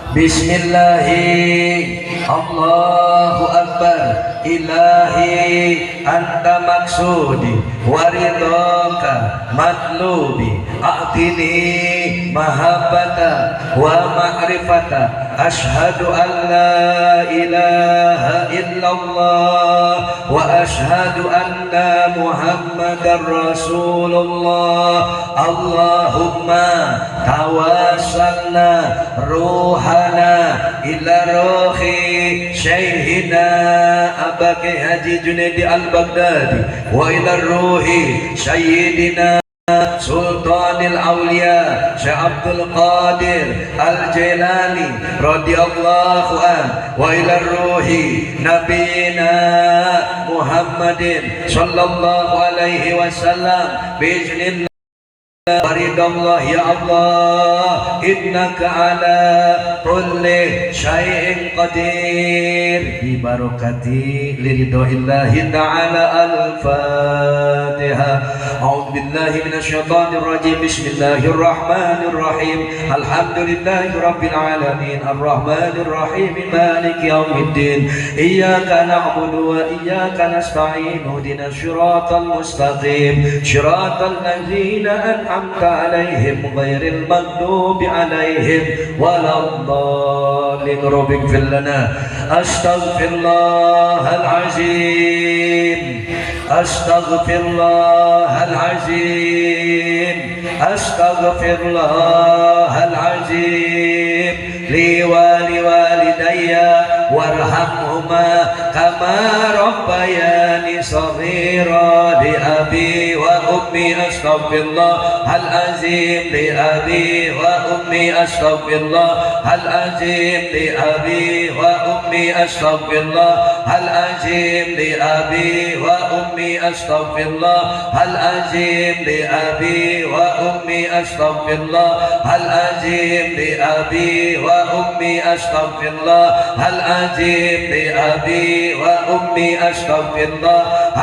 Bismillahi Allahu Akbar. Ilahi anta maksudi waridhaka matlubi a'tini mahabbata wa ma'rifata ashhadu an la ilaha illallah wa ashhadu anna muhammadar rasulullah. Allahumma tawassalna ruhana ila ruhi syaihina Abaki Haji Junaidi Al-Baghdadi wa ila ruhi sayyidina Sultanil Aulia Syekh Abdul Qadir Al-Jailani radhiyallahu an wa ila ruhi nabiyina Muhammadin sallallahu alaihi wasallam biiznillah. Waridallah ya Allah, innaka ala kulli syai'in qadir. Bi barakati liridhoillahi ta'ala. Al-Fatiha. A'udzu billahi minasyaitonir rajim. Bismillahirrahmanir rahim. Alhamdulillahi rabbil alamin. Arrahmanir rahim. Maliki yaumiddin. Iyyaka na'budu wa iyyaka nasta'in. Ihdinas siratal mustaqim. Siratal ladzina an'amta عليهم غير المغضوب عليهم ولا الضالين. رب اغفر لنا. أستغفر الله العظيم. أستغفر الله العظيم. أستغفر الله العظيم لي ولوالدي وارحمهما كما ربياني صغيرا. لأبي وأمي أستغفر الله العظيم. لأبي وأمي أستغفر الله العظيم. لأبي وأمي أستغفر الله العظيم. لأبي وأمي أستغفر الله العظيم. لأبي وأمي أستغفر الله العظيم. لأبي وأمي أستغفر الله العظيم. لأبي وأمي أستغفر الله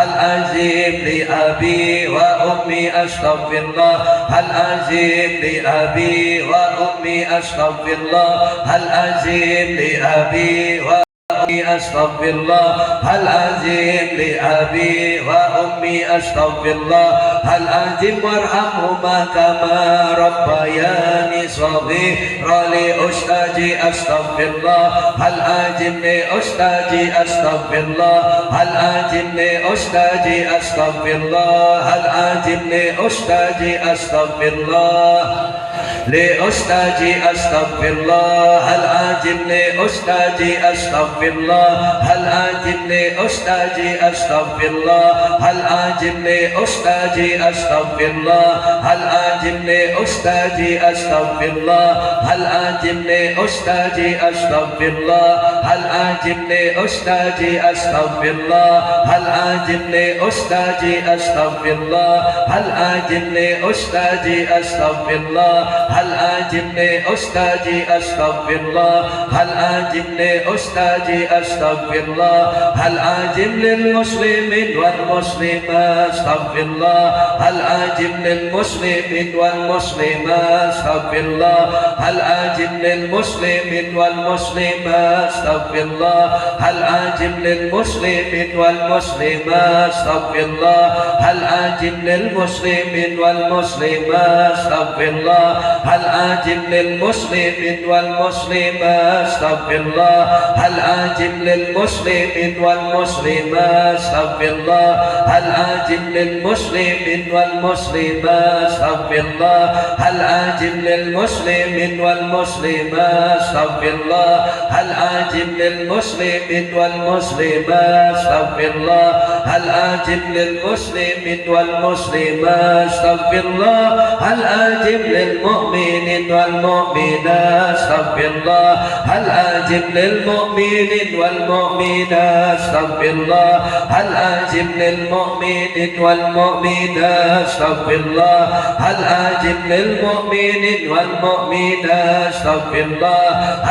العظيم. لأبي وأمي أستغفر الله العظيم. لأبي وأمي أستغفر الله العظيم. لأبي وأمي أستغفر الله العظيم. لأبي وأمي أستغفر الله العظيم وارحمهما كما ربياني صغيرا. لأستاذي أستغفر الله العظيم. لأستاذي أستغفر الله العظيم. لأستاذي أستغفر الله العظيم. لأستاذي أستغفر الله لأستاذي أستغفر الله العظيم. لأستاذي أستغفر الله العظيم. لأستاذي أستغفر الله العظيم. لأستاذي أستغفر الله العظيم. لأستاذي أستغفر الله العظيم. لأستاذي أستغفر الله العظيم. لأستاذي أستغفر الله العظيم. لأستاذي أستغفر الله العظيم. لأستاذي أستغفر الله العظيم. لأستاذي أستغفر الله العظيم. لأستاذي أستغفر الله العظيم. للمسلمين والمسلمات استغفر الله العظيم. للمسلمين والمسلمات استغفر الله العظيم. للمسلمين والمسلمات استغفر الله العظيم. للمسلمين والمسلمات استغفر الله العظيم. للمسلمين والمسلمات استغفر الله العظيم. للمسلمين والمسلمات استغفر الله العظيم. للمسلمين والمسلمات استغفر الله العظيم. للمسلمين والمسلمات استغفر الله العظيم. للمسلمين والمسلمات استغفر الله العظيم. للمسلمين والمسلمات استغفر الله العظيم. للمسلمين والمسلمات استغفر الله العظيم. للمؤمنين والمؤمنات استغفر الله العظيم. للمؤمنين والمؤمنات استغفر الله العظيم. للمؤمنين والمؤمنات استغفر الله العظيم. للمؤمنين والمؤمنات استغفر الله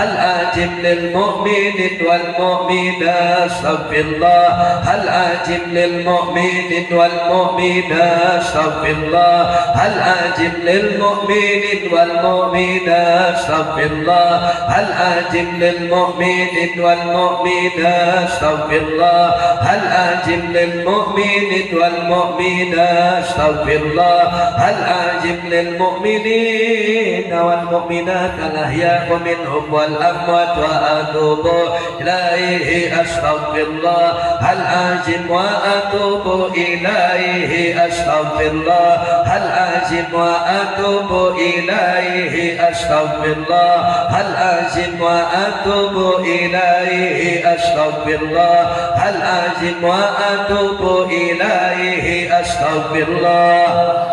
العظيم. للمؤمنين والمؤمنات استغفر الله العظيم. للمؤمنين والمؤمنات استغفر الله العظيم. للمؤمنين والمؤمنات استغفر الله هل أجب للمؤمن والمؤمنات استغفر الله هل أجب للمؤمن والمؤمنات استغفر الله هل أجب للمؤمنين والمؤمنات الأحياء منهم والأموات وأتوب إليه أستغفر الله هل أجب وأتوب إليه أستغفر الله هل أجب وأتوب إليه أستغفر الله هل أجب وأتوب إليه أستغفر الله هل أجب وأتوب إليه أستغفر الله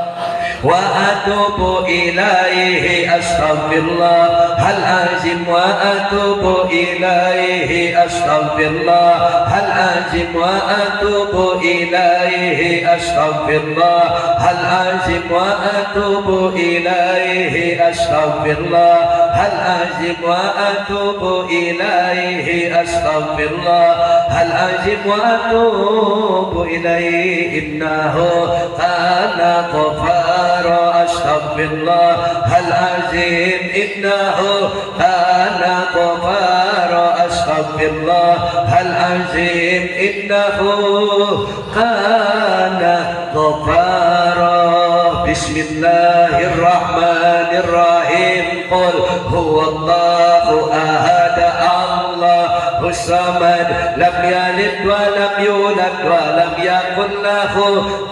وأتوب إليه أستغفر الله هل أجب وأتوب إليه أستغفر الله هل أجب وأتوب إليه أستغفر الله هل أجب وأتوب إليه أستغفر الله هل أجب وأتوب إليه أستغفر الله هل أجب وأتوب إليه إنه كان غفارا أستغفر الله هل أجب إنه كان غفارا أستغفر الله هل أجب إنه كان غفارا بسم الله الرحمن الرحيم قل هو الله أحد الله الصمد لم يلد ولم يولد ولم يكن له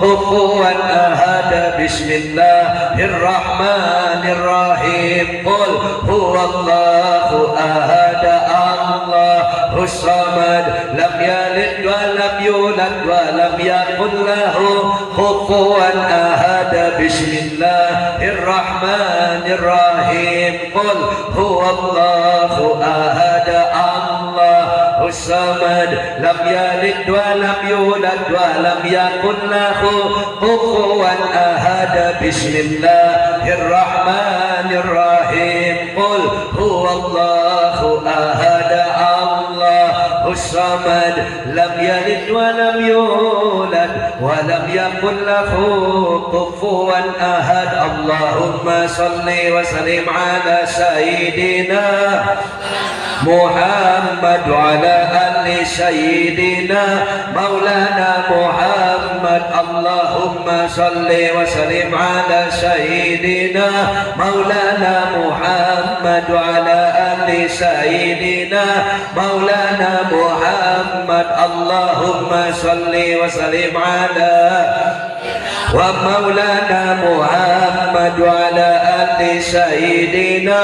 كفوا أحد بسم الله الرحمن الرحيم قل هو الله أحد الله الصمد لم يلد ولم يولد ولم يكن له كفوا أحد بسم الله الرحمن الرحيم قل هو الله أحد الله الصمد لم يلد ولم يولد ولم يكن له كفوا أحد بسم الله الرحمن الرحيم قل هو الله أحد الله الصمد لم يلد ولم يولد ولم يكن له كفوا أحد اللهم صل وسلم على سيدنا محمد وعلى آل سيدنا مولانا محمد اللهم صل وسلم على سيدنا مولانا محمد وعلى آل سيدنا مولانا محمد اللهم صل وسلم على ومولانا محمد وعلى آل سيدنا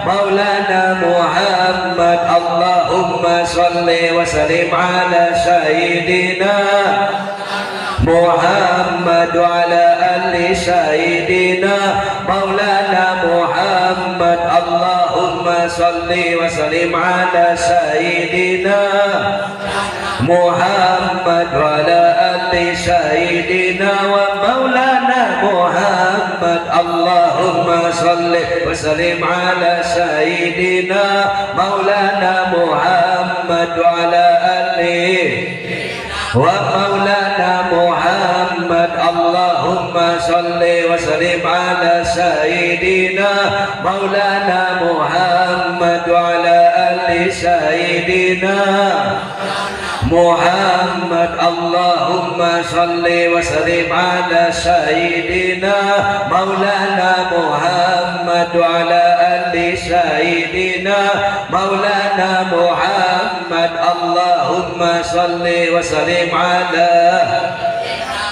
مولانا محمد اللهم صل وسلم على سيدنا محمد وعلى آل سيدنا مولانا محمد اللهم صل وسلم على سيدنا محمد وعلى آل سيدنا ومولانا محمد اللهم صل وسلم على سيدنا مولانا محمد وعلى آله ومولانا محمد اللهم صل وسلم على سيدنا مولانا محمد وعلى آل سيدنا محمد اللهم صل وسلم على سيدنا مولانا محمد وعلى آل سيدنا مولانا محمد اللهم صل وسلم على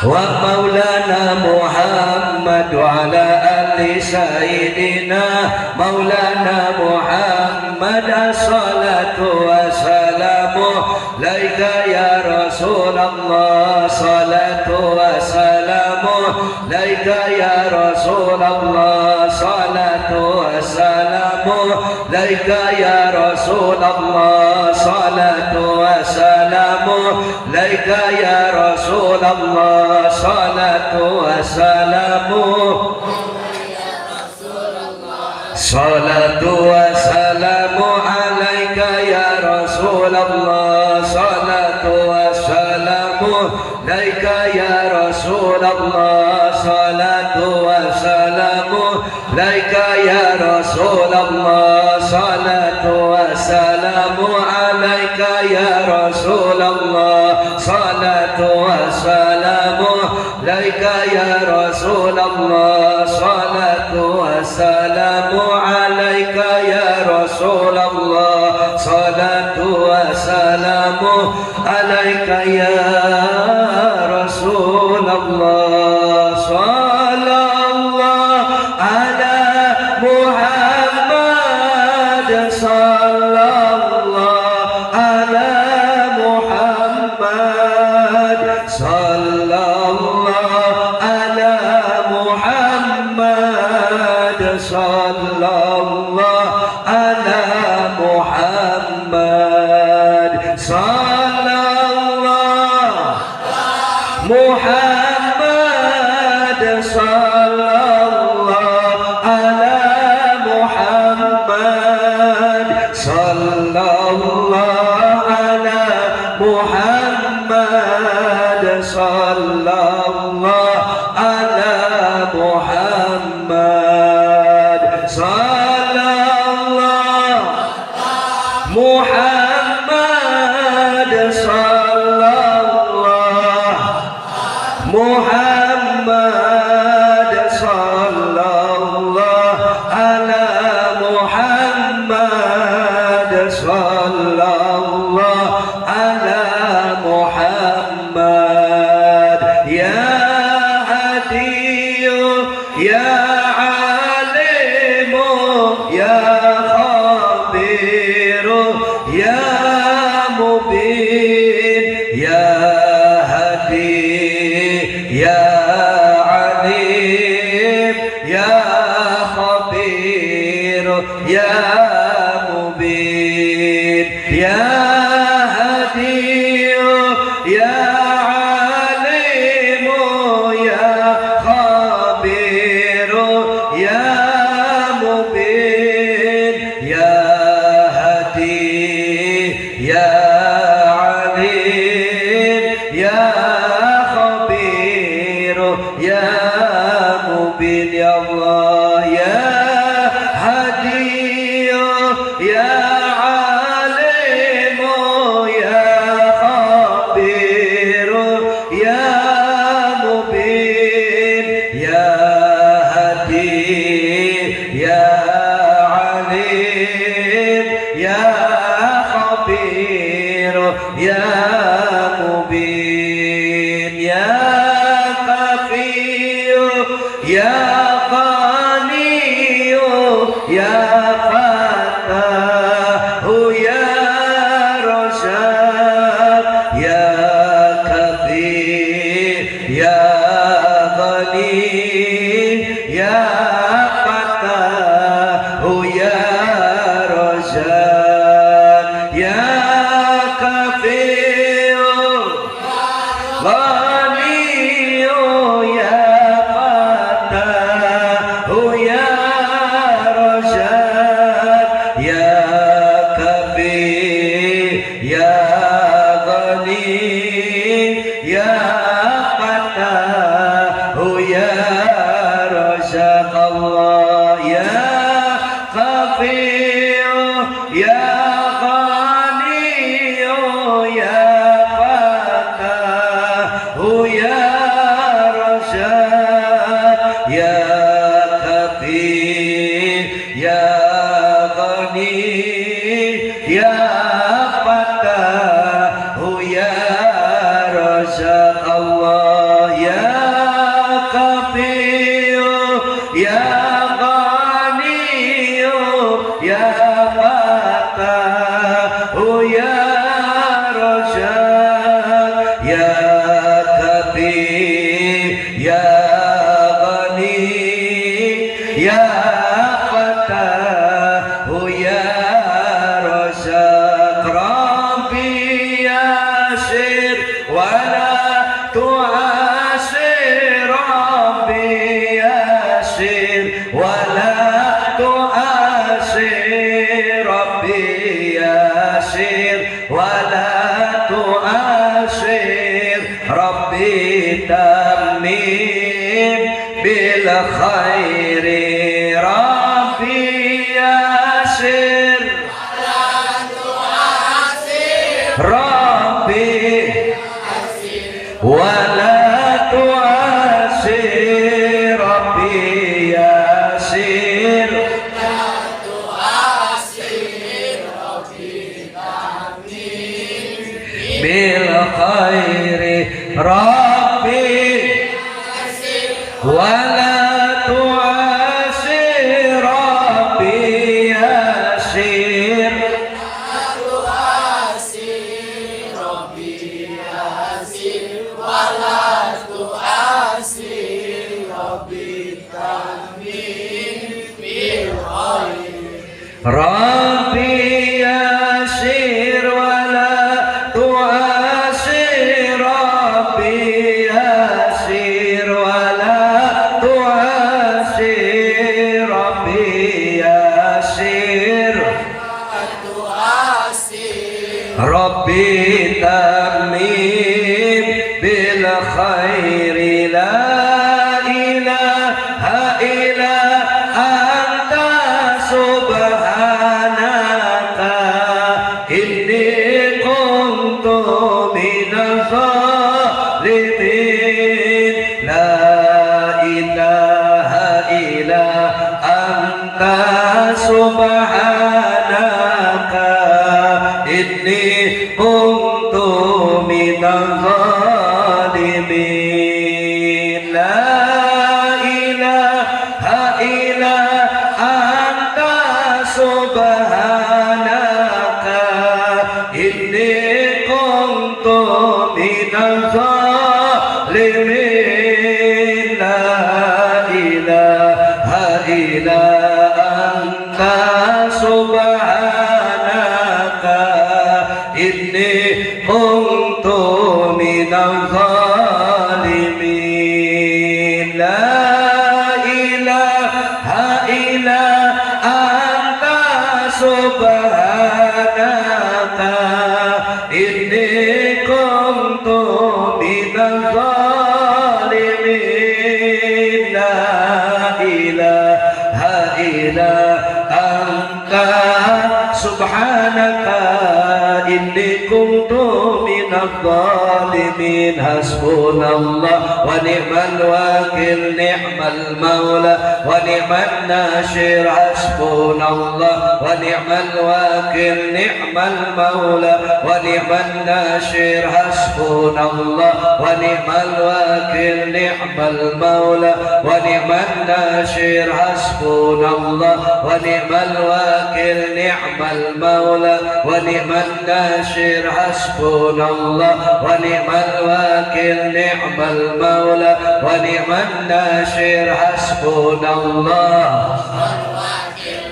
ومولانا محمد وعلى آل سيدنا مولانا محمد الصلاة والسلام عليك يا رسول الله صلاة والسلام عليك يا رسول الله صلاة والسلام عليك يا رسول الله صلاة والسلام عليك يا رسول الله صلاة والسلام صلاة والسلام عليك يا رسول الله صلاة والسلام عليك يا رسول الله صلاة والسلام laika ya Rasulullah salatu wassalamu alaika ya Rasulullah salatu wassalamu laika ya Rasulullah salatu wassalamu alaika ya Rasulullah salatu wassalamu alaika ya Rasulullah sallallahu ala Muhammad sallallahu ala Muhammad sallallahu ala Muhammad sallallahu ala Muhammad sallallahu Muhammad sallallahu ala Muhammad sallallahu ala Muhammad sallallahu ala Muhammad sallallahu Muhammad sallallahu Muhammad sallallahu ala Muhammad sallallahu ala Muhammad ya hadiyu ya alimu ya khabiru ya mubin ya hadi ya alim ya khabir ya mubin ya hadi ya alim ya khabir ya mubin ya hadi ya alim ya ya mubin ya Allah ya hadi ya alim ya khabir ya mubin ya hadi ya alim ya khabir ya mubin ya ya Ghani ya Fatah ya Rasyad ya Kathir ya Ghani ya Fatah ya Rasyad ya Kafir Ghani ya ولا تؤاسر بالخير ربي ولا تعسر ربي يسير ربي يسير ولا تعسر ربي يسير ولا تعسر ربي يسير ربي تميم بالخير لا إله إلا أنت سبحانك إني كنت من الظالمين لا إله إلا أنت سبحانك إني كنت من الظالمين لا إله إلا أنت سبحانك إني كنت من الظالمين لا إله إلا أنت سبحانك إني كنت من الظالمين لا إله إلا أنت سبحانك إني كنت من الظالمين لا إله إلا أنت سبحانك إني كنت من الظالمين حسبنا الله ونعم الوكيل نعم المولى ونعم الناصر حسبنا الله ونعم الوكيل نعم المولى ونعم الناصر حسبنا الله ونعم الوكيل نعم المولى ونعم الناصر حسبنا الله ونعم الوكيل نعم المولى ونعم الناصر حسبنا الله ونعم الوكيل نعم المولى ونعم الناصر حسبنا الله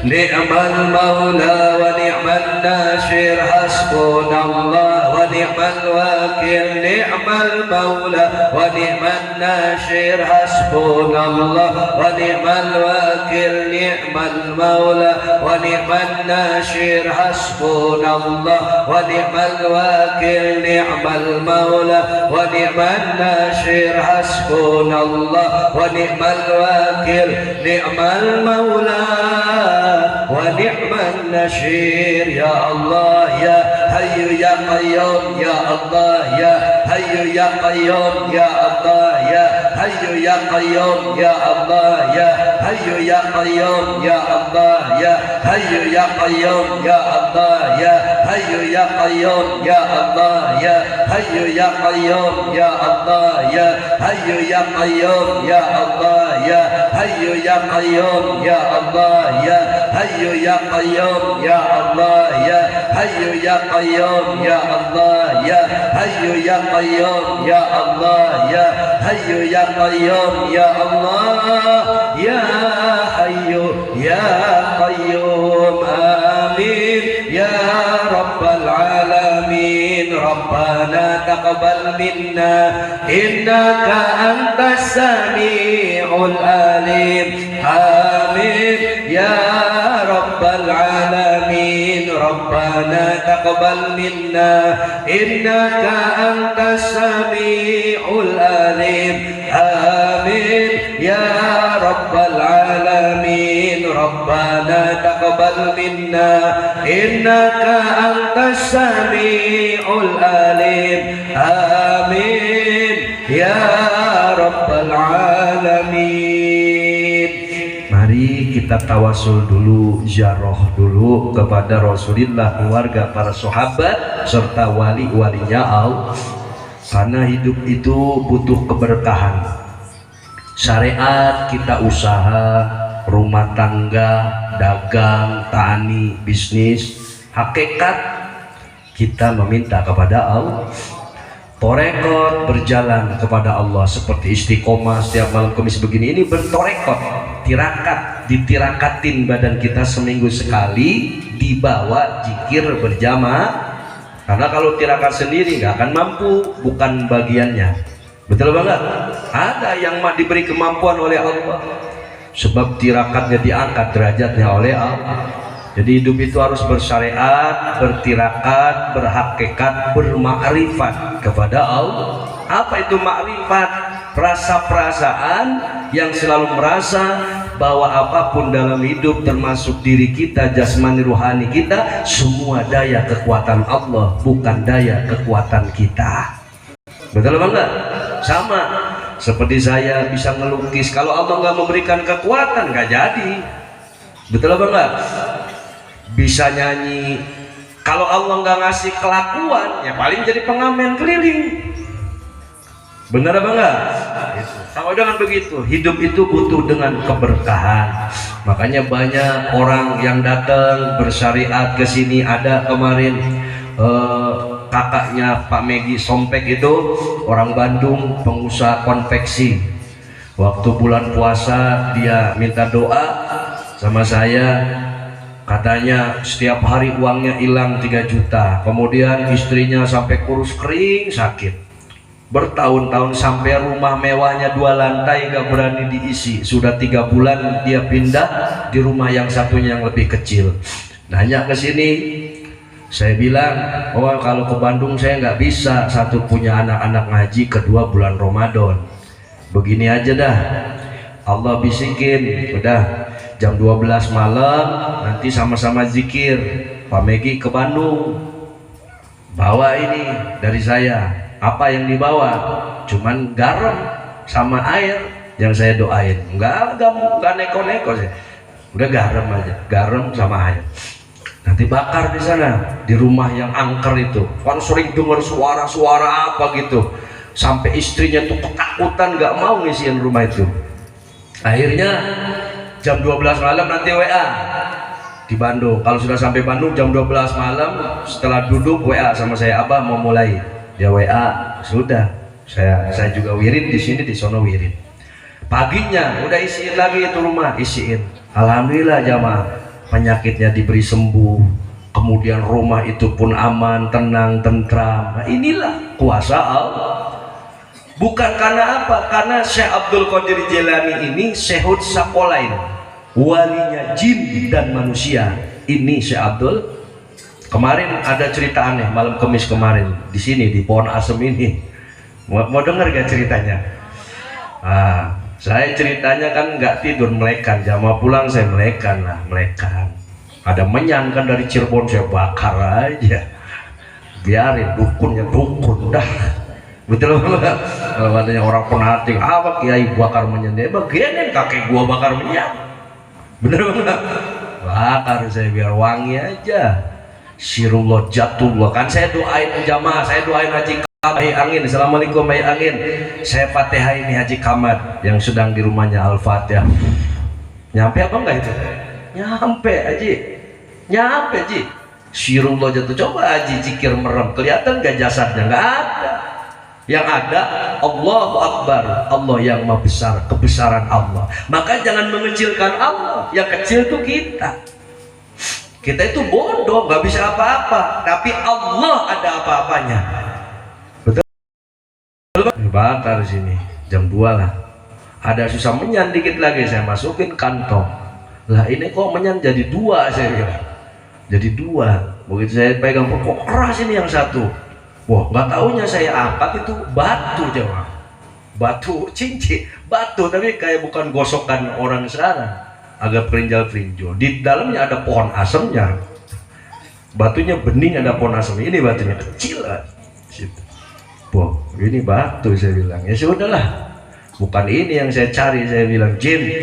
نعم المولى ونعم الناصر حسبنا الله ونعم الوكيل نعم المولى ونعم الناصر حسبنا الله ونعم الوكيل نعم المولى ونعم الناصر حسبنا الله ونعم الوكيل نعم المولى ونعم الناصر حسبنا الله ونعم الوكيل نعم المولى ونعم النشير يا الله يا حي يا قيوم يا الله يا حي يا قيوم يا الله يا حي يا قيوم يا الله يا حي يا قيوم يا الله يا حي يا قيوم يا الله يا حي يا قيوم يا الله يا حي يا قيوم يا الله يا حي يا قيوم يا الله يا حي يا قيوم يا الله يا حي يا قيوم يا الله يا حي يا قيوم يا الله يا حي يا قيوم يا الله يا حي يا قيوم يا الله يا حي يا قيوم آمين يا رب العالمين ربنا تقبل منا إنك أنت السميع العليم آمين يا رب العالمين ربنا تقبل منا إنك أنت السميع العليم آمين يا رب العالمين ربنا تقبل منا إنك أنت السميع العليم آمين يا رب العالمين. Mari kita tawasul dulu, ziarah dulu kepada Rasulullah, keluarga, para sahabat serta wali-walinya Allah. karena hidup itu butuh keberkahan. Syariat kita usaha, rumah tangga, dagang, tani, bisnis. Hakikat kita meminta kepada Allah. Torekot berjalan kepada Allah seperti istiqomah setiap malam Kamis begini, ini bertorekot, tirakat, ditirakatin badan kita seminggu sekali, dibawa zikir berjamaah. Karena kalau tirakat sendiri nggak akan mampu, bukan bagiannya. Betul banget. Ada yang diberi kemampuan oleh Allah, sebab tirakatnya diangkat derajatnya oleh Allah. Jadi hidup itu harus bersyariat, bertirakat, berhakikat, bermakrifat kepada Allah. Apa itu makrifat? Rasa-perasaan yang selalu merasa bahwa apapun dalam hidup termasuk diri kita, jasmani rohani kita, semua daya kekuatan Allah, bukan daya kekuatan kita. Betul apa enggak? Sama seperti saya bisa ngelukis, kalau Allah nggak memberikan kekuatan nggak jadi. Betul apa enggak? Bisa nyanyi, kalau Allah nggak ngasih kelakuan ya paling jadi pengamen keliling. Benar apa enggak? Sama dengan begitu, hidup itu butuh dengan keberkahan. Makanya banyak orang yang datang bersyariat ke sini. Ada kemarin kakaknya Pak Megi Sompek itu orang Bandung, pengusaha konveksi. Waktu bulan puasa dia minta doa sama saya. Katanya setiap hari uangnya hilang 3 juta. Kemudian istrinya sampai kurus kering sakit. Bertahun-tahun sampai rumah mewahnya 2 lantai gak berani diisi. Sudah 3 bulan dia pindah di rumah yang satunya yang lebih kecil. Nanya ke sini, saya bilang, oh kalau ke Bandung saya nggak bisa. Satu punya anak-anak ngaji, kedua bulan Ramadan. Begini aja dah, Allah bisikin, udah jam 12 malam nanti sama-sama zikir. Pak Megi ke Bandung, bawa ini dari saya. Apa yang dibawa? Cuman garam sama air yang saya doain. Enggak neko-neko sih. Udah garam aja, garam sama air. Nanti bakar di sana, di rumah yang angker itu. Kan sering dengar suara-suara apa gitu. Sampai istrinya tuh ketakutan, nggak mau ngisiin rumah itu. Akhirnya jam 12 malam nanti WA di Bandung. Kalau sudah sampai Bandung jam 12 malam, setelah duduk WA sama saya, Abah mau mulai. Dia WA, sudah. Saya juga wirid di sini, di sono wirid. Paginya udah isiin lagi itu rumah, isiin. Alhamdulillah jamaah, penyakitnya diberi sembuh. Kemudian rumah itu pun aman, tenang, tentram. Nah, inilah kuasa Allah. Bukan karena apa? Karena Syekh Abdul Qadir Jilani ini Syekhud Sakolain, walinya jin dan manusia. Ini Syekh Abdul. Kemarin ada cerita aneh malam Kamis kemarin di sini di pohon asem ini. Mau dengar gak ceritanya? Saya ceritanya kan nggak tidur, melekan. Jamaah pulang saya melekan lah, melekan. Ada menyan kan dari Cirebon, saya bakar aja. Biarin dukunnya dukun dah. Betul nggak? Kalau katanya orang penatik, apa kiai bakar menyan? Dia bagianin kakek gua bakar menyan. Bener nggak? Bakar saya biar wangi aja. Sirullah jatullah, kan saya doain jamaah, saya doain Haji Kamad Angin. Assalamualaikum Haji Angin. Saya Fatihah ini Haji Kamad yang sedang di rumahnya Al-Fatihah. Nyampe apa enggak itu? Nyampe Haji, nyampe Haji. Sirullah jatuh. Coba Haji zikir merem, kelihatan gak jasadnya? Nggak ada. Yang ada Allahu Akbar, Allah yang maha besar, kebesaran Allah. Maka jangan mengecilkan Allah, yang kecil itu kita. Kita itu bodoh, nggak bisa apa-apa, tapi Allah ada apa-apanya. Betul? Bakar sini jam 2 lah. Ada susah menyan dikit lagi, saya masukin kantong. Lah ini kok menyan jadi 2, saya bilang. Jadi 2. Begitu saya pegang, kok keras ini yang satu. Wah, nggak taunya saya angkat itu batu jawab. Batu cincin, batu tapi kayak bukan gosokan orang sekarang. Agak perinjal-perinjol. Di dalamnya ada pohon asemnya. Batunya bening, ada pohon asem. Ini batunya kecil lah. Wah, ini batu, saya bilang. Ya sudahlah. Bukan ini yang saya cari, saya bilang. Jin.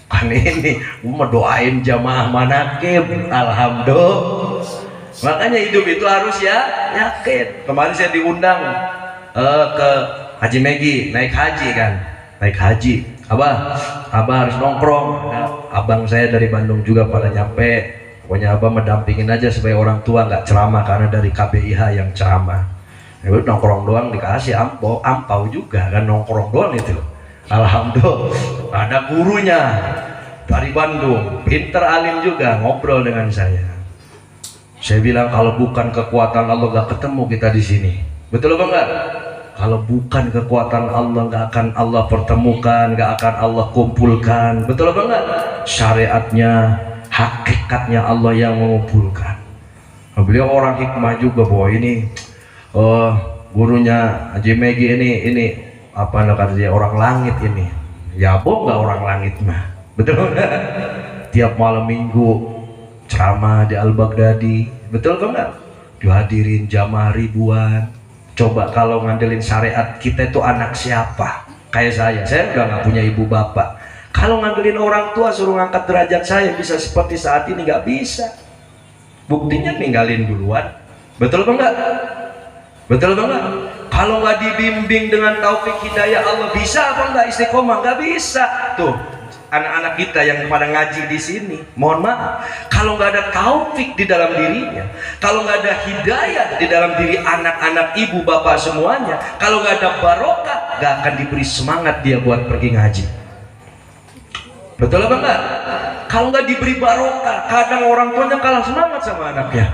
Bukan ini. Mau doain jamaah manakib. Alhamdulillah. Makanya hidup itu harus ya yakin. Kemarin saya diundang ke Haji Megi naik haji kan, naik haji. Abah harus nongkrong. Nah, abang saya dari Bandung juga pada nyampe. Pokoknya abah mendampingin aja supaya orang tua nggak ceramah karena dari KBIH yang ceramah. Ya, nongkrong doang dikasih ampau juga kan, nongkrong doang itu. Alhamdulillah ada gurunya dari Bandung, pinter alim juga, ngobrol dengan saya. Saya bilang kalau bukan kekuatan Allah nggak ketemu kita di sini. Betul apa enggak? Kalau bukan kekuatan Allah nggak akan Allah pertemukan, nggak akan Allah kumpulkan. Betul apa enggak? Syariatnya, hakikatnya Allah yang mengumpulkan. Beliau orang hikmah juga bahwa ini gurunya Haji Megi ini apa kata dia, orang langit ini. Ya bohong nggak orang langit mah. Betul enggak? Tiap malam minggu ceramah di Al-Baghdadi. Betul enggak? Dihadirin jamaah ribuan. Coba kalau ngandelin syariat, kita itu anak siapa? Kayak saya udah nggak punya ibu bapak. Kalau ngandelin orang tua suruh ngangkat derajat saya bisa seperti saat ini, nggak bisa. Buktinya ninggalin duluan. Betul apa enggak? Betul apa enggak? Kalau nggak dibimbing dengan taufik hidayah Allah, bisa apa enggak istiqomah? Nggak bisa. Tuh anak-anak kita yang pada ngaji di sini, mohon maaf, kalau nggak ada taufik di dalam dirinya, kalau nggak ada hidayah di dalam diri anak-anak ibu bapak semuanya, kalau nggak ada barokah, nggak akan diberi semangat dia buat pergi ngaji. Betul apa enggak? Kalau nggak diberi barokah, kadang orang tuanya kalah semangat sama anaknya,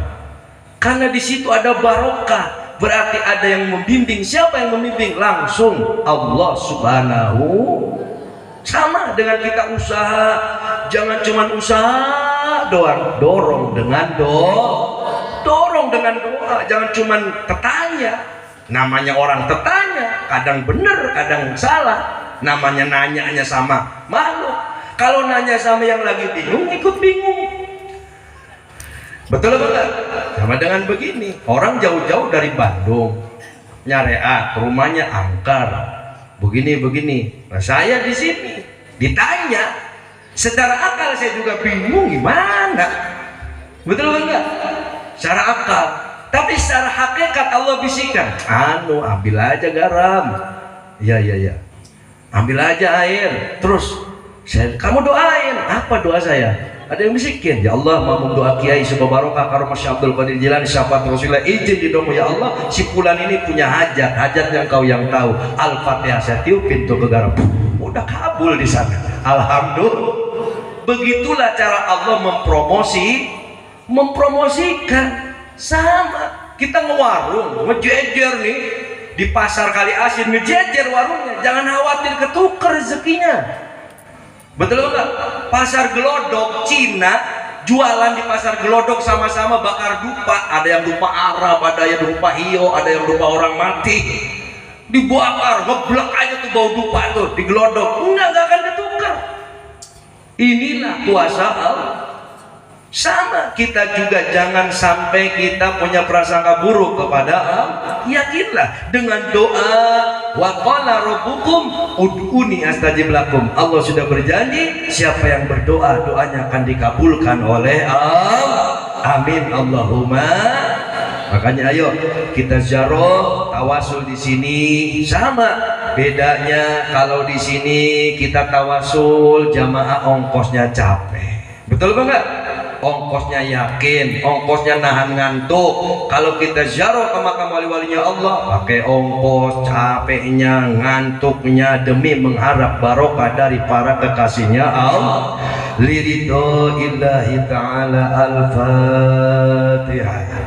karena di situ ada barokah, berarti ada yang membimbing. Siapa yang membimbing? Langsung Allah Subhanahu. Sama dengan kita usaha, jangan cuma usaha doang, dorong dengan doa, jangan cuma tertanya. Namanya orang tertanya, kadang benar, kadang salah. Namanya nanyanya sama makhluk. Kalau nanya sama yang lagi bingung, ikut bingung. Betul apa enggak? Sama dengan begini, orang jauh-jauh dari Bandung, Nyareat, rumahnya Angkar. Begini. Nah, saya di sini ditanya, secara akal saya juga bingung gimana. Betul enggak? Secara akal. Tapi secara hakikat Allah bisikan, ambil aja garam. Iya. Ambil aja air. Terus kamu doain. Apa doa saya? Ada yang bisikin, ya Allah mau doa kiai supaya barokah karo Masya Abdul Qadir Jilani syafaat Rasulullah, izin di domo ya Allah si fulan ini punya hajat yang kau yang tahu. Al-Fatihah saya tiup pintu ke garam, udah kabul di sana. Alhamdulillah. Begitulah cara Allah mempromosikan. Sama kita ngewarung, ngejejer nih di pasar Kali Asin, ngejejer warungnya, jangan khawatir ketukar rezekinya. Betul enggak? Pasar Gelodok Cina jualan di pasar Gelodok sama-sama bakar dupa. Ada yang dupa Arab, ada yang dupa hio, ada yang dupa orang mati. Dibakar, ngeblek aja tuh bau dupa tuh di Gelodok. Enggak akan ditukar. Inilah kuasa Allah. Sama kita juga jangan sampai kita punya prasangka buruk kepada Allah. Yakinlah dengan doa, wa qala rabbukum ud'uni astajib lakum. Allah sudah berjanji siapa yang berdoa doanya akan dikabulkan oleh Allah. Amin Allahumma. Makanya ayo kita ziarah tawasul di sini. Sama bedanya kalau di sini kita tawasul jamaah ongkosnya capek. Betul apa enggak? Ongkosnya yakin, ongkosnya nahan ngantuk. Kalau kita ziarah ke makam wali-walinya Allah, pakai ongkos, capeknya, ngantuknya demi mengharap barokah dari para kekasihnya Allah. Liridho illahi ta'ala al-Fatihah.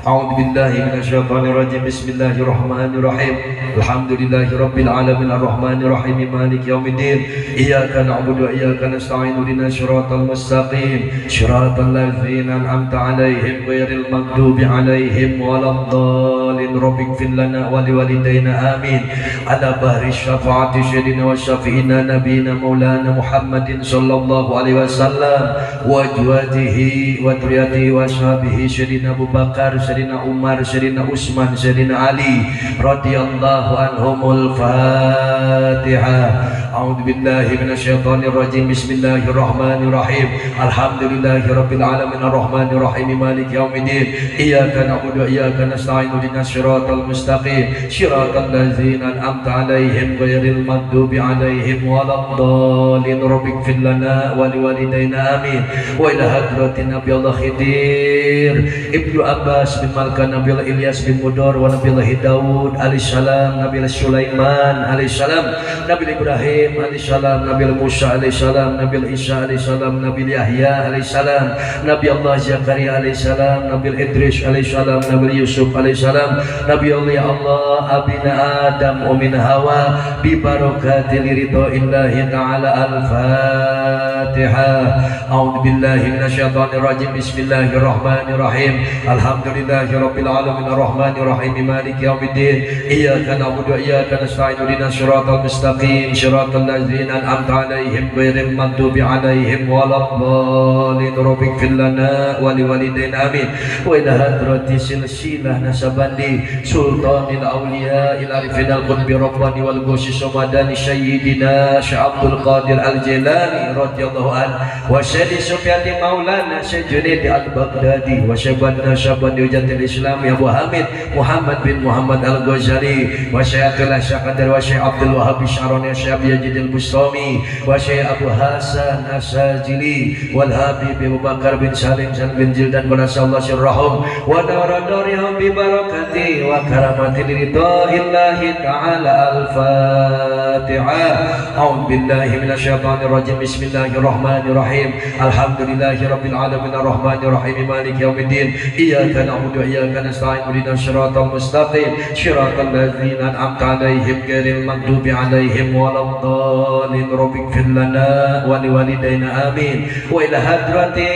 A'udzu billahi minasyaitonir rajim. Bismillahirrahmanirrahim. Alhamdulillahi rabbil alamin arrahmanir rahim maliki yaumiddin. Iyyaka na'budu wa iyyaka nasta'in. Ihdinas siratal mustaqim. Shiratal ladzina an'amta 'alaihim ghairil maghdubi 'alaihim waladdallin. Rabbighfir lana wa liwalidayna amin. Ala bahri syafaati sayyidina wa syafi'ina nabiyina maulana Muhammadin sallallahu alaihi wasallam wa azwajihi wa dzurriyyatihi wa ashabihi sayyidina Abu Bakar, Sayyidina Umar, Sayyidina Utsman, Sayyidina Ali radhiyallahu anhumul Fatihah. A'udzu billahi minasyaitonir rajim. Bismillahirrahmanirrahim. Alhamdulillahi rabbil alamin arrahmanir rahim maliki yaumiddin. Iyyaka na'budu wa iyyaka nasta'in ihdinas siratal mustaqim siratal ladzina an'amta 'alaihim ghairil maghdubi 'alaihim waladdallin. Rabbighfir lana wa liwalidayna amin. Wa ila hadratin Nabi Allah Khidir Ibnu Abbas bin Malka, Nabi Allah Ilyas bin Mudor, wa Nabi Allah Daud alaihissalam, Nabi Allah Sulaiman alaihissalam, Nabi Ibrahim alaihissalam, Nabi Allah Musa alaihissalam, Nabi Allah Isa alaihissalam, Nabi Yahya alaihissalam, Nabi Allah Zakaria alaihissalam, Nabi Idris alaihissalam, Nabi Yusuf alaihissalam, Nabi Allah ya Allah abina Adam wa min Hawa bi barakatil ridhoillahi ta'ala. Al-Fatihah. A'udzu billahi minasyaitonir rajim. Bismillahirrahmanirrahim. Alhamdulillahi rabbil alamin arrahmanir rahim maliki yaumiddin. Iyyaka na'budu wa iyyaka nasta'in ihdinas siratal mustaqim siratal ladzina an'amta 'alaihim ghairil maghdubi 'alaihim waladdallin. Rabbighfir lana wa liwalidayna amin. Wa ila hadrati silsilah nasabandi sultanil auliya il arifin al qutbi rabbani wal ghusi samadani sayyidina Syekh Abdul Qadir Al-Jilani radhiyallahu an wa syadi sufyati maulana Syekh Junaid Al-Baghdadi wa syabana syabani ujatil Islam ya Abu Hamid Muhammad bin Muhammad Al-Ghazali wa Syaikh Syekh wa Syekh Abdul Wahhab Syaroni Syekh Yazid Al-Bustami wa Syekh Abu Hasan As-Sajili wal Habib Abu Bakar bin Salim bin Jildan wa nasallahu sirrahum wa daradorihum bi barakati wa karamati ridhoillahi ta'ala. Al-Fatihah. A'udzu billahi minasyaitonir rajim. Bismillahirrahmanirrahim. Alhamdulillahi rabbil alamin arrahmanir rahim maliki yaumiddin. Iyyaka na'budu wa iyyaka nasta'in ihdinas siratal mustaqim siratal ladzina an'amta 'alaihim ghairil maghdubi 'alaihim waladdallin. Rabbighfir lana wa liwalidayna amin. Wa ila hadrati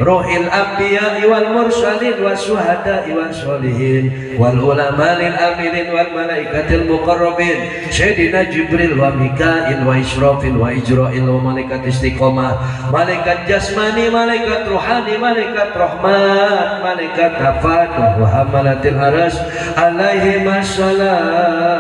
ruhil anbiya'i wal mursalin wasyuhada'i wassolihin wal ulama'il amilin wal malaikatil muqarrabin Sayyidina Jibril wa Mikail wa Israfil wa Ijra'il wa malaikat istiqomah, malaikat jasmani, malaikat ruhani, malaikat rahmat, malaikat hafad wa hamalatil aras alaihim assalamul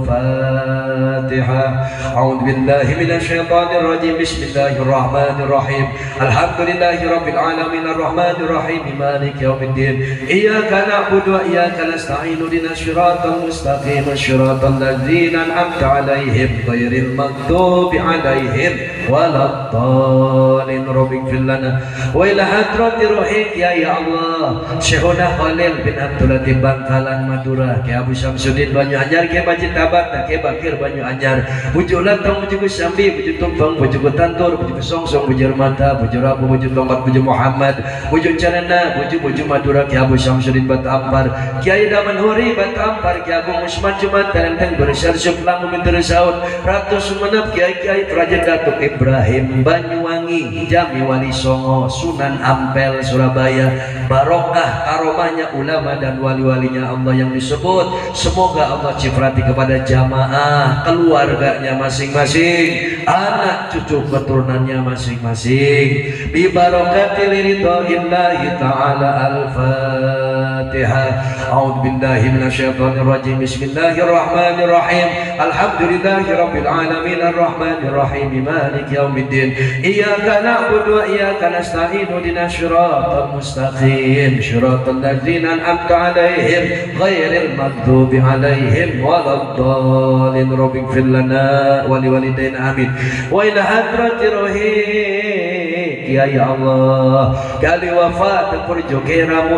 Fatihah. A'udzu billahi minasyaitonir rajim. Bismillahirrahmanirrahim. Alhamdulillahi rabbil alamin arrahmanir rahim maliki yaumiddin. Iyyaka na'budu wa iyyaka nasta'in ihdinas siratal mustaqim siratal ladzina an'amta 'alaihim ghairil maghdubi 'alaihim waladdallin. Rabbighfir lana wa ila hadrati ruhik ya Allah Syekhuna Khalil bin Abdul Latif Bangkalan Madura, Ki Abu Syamsuddin Banyu Anyar, Ki Majid Tabat, Ki Bakir Banyu Anyar, Bujuk Lantang, Bujuk Sambi, Bujuk Tumpang, Bujuk Tantur, Bujuk Songsong, Bujuk Mata, Bujuk Rabu, Bujuk Tongkat, Bujuk Muhammad, Bujuk Canana, Bujuk Madura, Ki Abu Syamsuddin Bata Ampar, Kiai Daman Huri Bata Ampar, Ki Agung Usman Jumat Talentang Bersar Suplang Minter Saud, Ratu Sumenep, Kiai Praja Datuk Ibrahim Banyuwangi, Jami Wali Songo, Sunan Ampel Surabaya, barokah aromanya ulama dan wali-walinya Allah yang disebut, semoga Allah cifrati kepada jamaah, keluarganya masing-masing, anak cucu keturunannya masing-masing, bi barakatil ridhoillahi ta'ala. Al-Fatihah. A'udzu billahi minasyaitonir rajim. Bismillahirrahmanirrahim. Alhamdulillahi rabbil alamin arrahmanir rahim maliki yaumiddin. Iyyaka na'budu wa iyyaka nasta'in ihdinas siratal mustaqim siratal ladzina an'amta 'alaihim ghairil maghdubi 'alaihim waladdallin. Rabbighfir lana wa liwalidayna amin. Wa ila hadrati ruhik ya Allah kali wafat perjoke ramu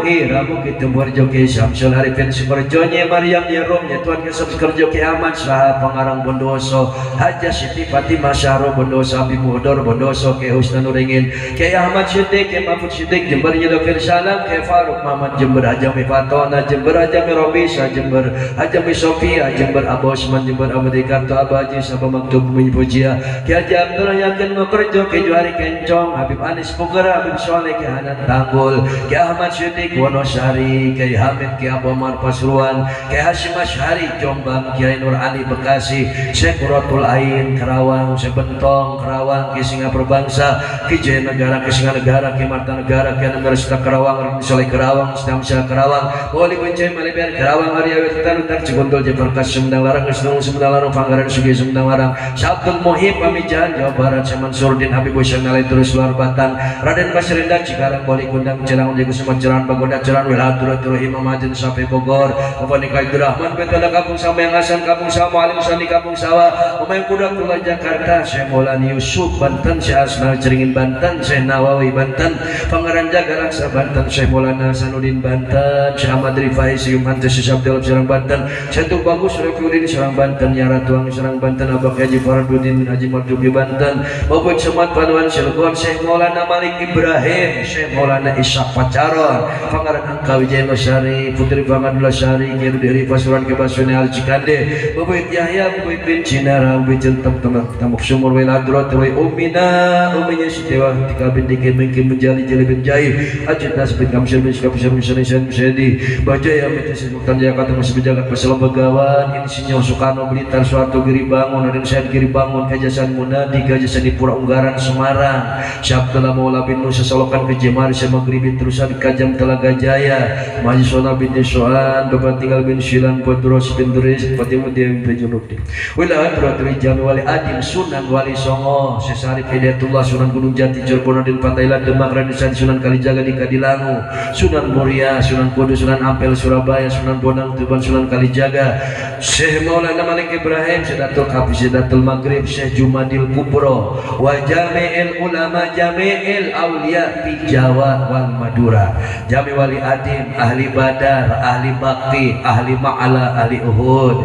kita perjoke Syamsul Arifin Sumerjonye Maryam Yarumnya Tuhan Yesus kerjoke Ahmad Saha Pengarang Bondoso Haja Siti Fatimah Syahro Bondoso Abi Muhdor Bondoso ke Husna Nuringin ke Ahmad Siddiq ke Mahfud Siddiq Jember Yudhafir Salam ke Faruk Muhammad Jember Hajami Fatona Jember Hajami Robisa Jember Hajami Sofia Jember Abu Osman Jember Abu Dikarto Abu Haji Sabah Maktub Bumi Pujia ke Haji Abdullah Yakin Mekerjo ke Juhari Kencong Habib Anis Pugera bin Soleh Ki Hanat Tanggul Ki Ahmad Siddiq Wonosari Ki Hamid Ki Abu Omar Pasuruan Ki Hashim Asy'ari Jombang Kiai Nur Ali Bekasi Syekh Qurratul Ain Karawang Syekh Bentong Karawang Ki Singapura Bangsa Ki Jaya Negara Ki Singanegara Ki Marta Negara Ki Negara Sita Karawang Soleh Karawang Stamsya Karawang Wali Bencai Malibiar Karawang Arya Wetan Utar Cigontul Jeperkas Sumedang Larang Kesnung Sumedang Larang Panggaran Sugi Sumedang Larang Syabdul Muhib Pamijahan Jawa Barat Saman Surdin Habib Husyanalai Terus Luar Batang Raden Basrinda Cikarang Wali Kundang Celang Jago Sumatera Bagoda Ceran Wilatul Imam Majid Sapi Bogor Mufani Kaidur Rahman Betana Kampung Sama yang Hasan Kampung Sama Alim Sani Kampung Sawah Pemain Kuda Kula Jakarta Syekh Maulana Yusuf Banten Syekh Asnal Ceringin Banten Syekh Nawawi Banten Pangeran Jaga Raksa Banten Syekh Maulana Hasanuddin Banten Syekh Ahmad Rifai Syekh Mantes Syekh Abdul Serang Banten Syekh Tuk Bagus Refiudin Serang Banten Nyara Tuang Serang Banten Abak Haji Faraduddin Haji Marduki Banten Bapak Semat Paduan Cilegon Syekh Maulana Malik Ibrahim Syekh Maulana Ishak Pacaron Pangeran Angka Wijaya Losari Putri Bangadula Sari Kiru Diri Pasuruan Kebasuni Al Cikande Bapak Yahya Bapak bin Cinara Bapak Centam Tamuk Sumur Wiladro Terwai Umina Uminya Sitiwa Tika bin Diki Mungkin Menjali Jali bin Jai Ajit Nasbin Kamsir bin Kapsir Misalnya Misedi Baca ya Metis Muktan Jakarta Masih Berjagat Pesalam Begawan Insinyur Soekarno Blitar Suatu Giri Bangun Raden Syed Giri Bangun Kajasan Munadi Kajasan di Pura Unggaran Semarang Syabdullah Maula bin Nusa Solokan Kejemari Semagribi Terusan Kajam Telaga Jaya Majisona bin Desoan Bapak Tinggal bin Silan Podros bin Duris Patimu Dewi Pejurukti Wilayah Turaturi Jami Wali Adim Sunan Wali Songo Sesari Hidayatullah Sunan Gunung Jati Cirebon dan Pantailan Demak Raden Sunan Kalijaga di Kadilangu Sunan Muria Sunan Kudus Sunan Ampel Surabaya Sunan Bonang Tuban Sunan Kalijaga Syekh Maulana Malik Ibrahim Sedatul Hafiz Sedatul Maghrib Syekh Jumadil Kubro wa Jami'il Ulama Jami'il Aulia di Jawa wal Madura Jami Wali Adim Ahli Badar Ahli Bakti Ahli Ma'ala Ahli Uhud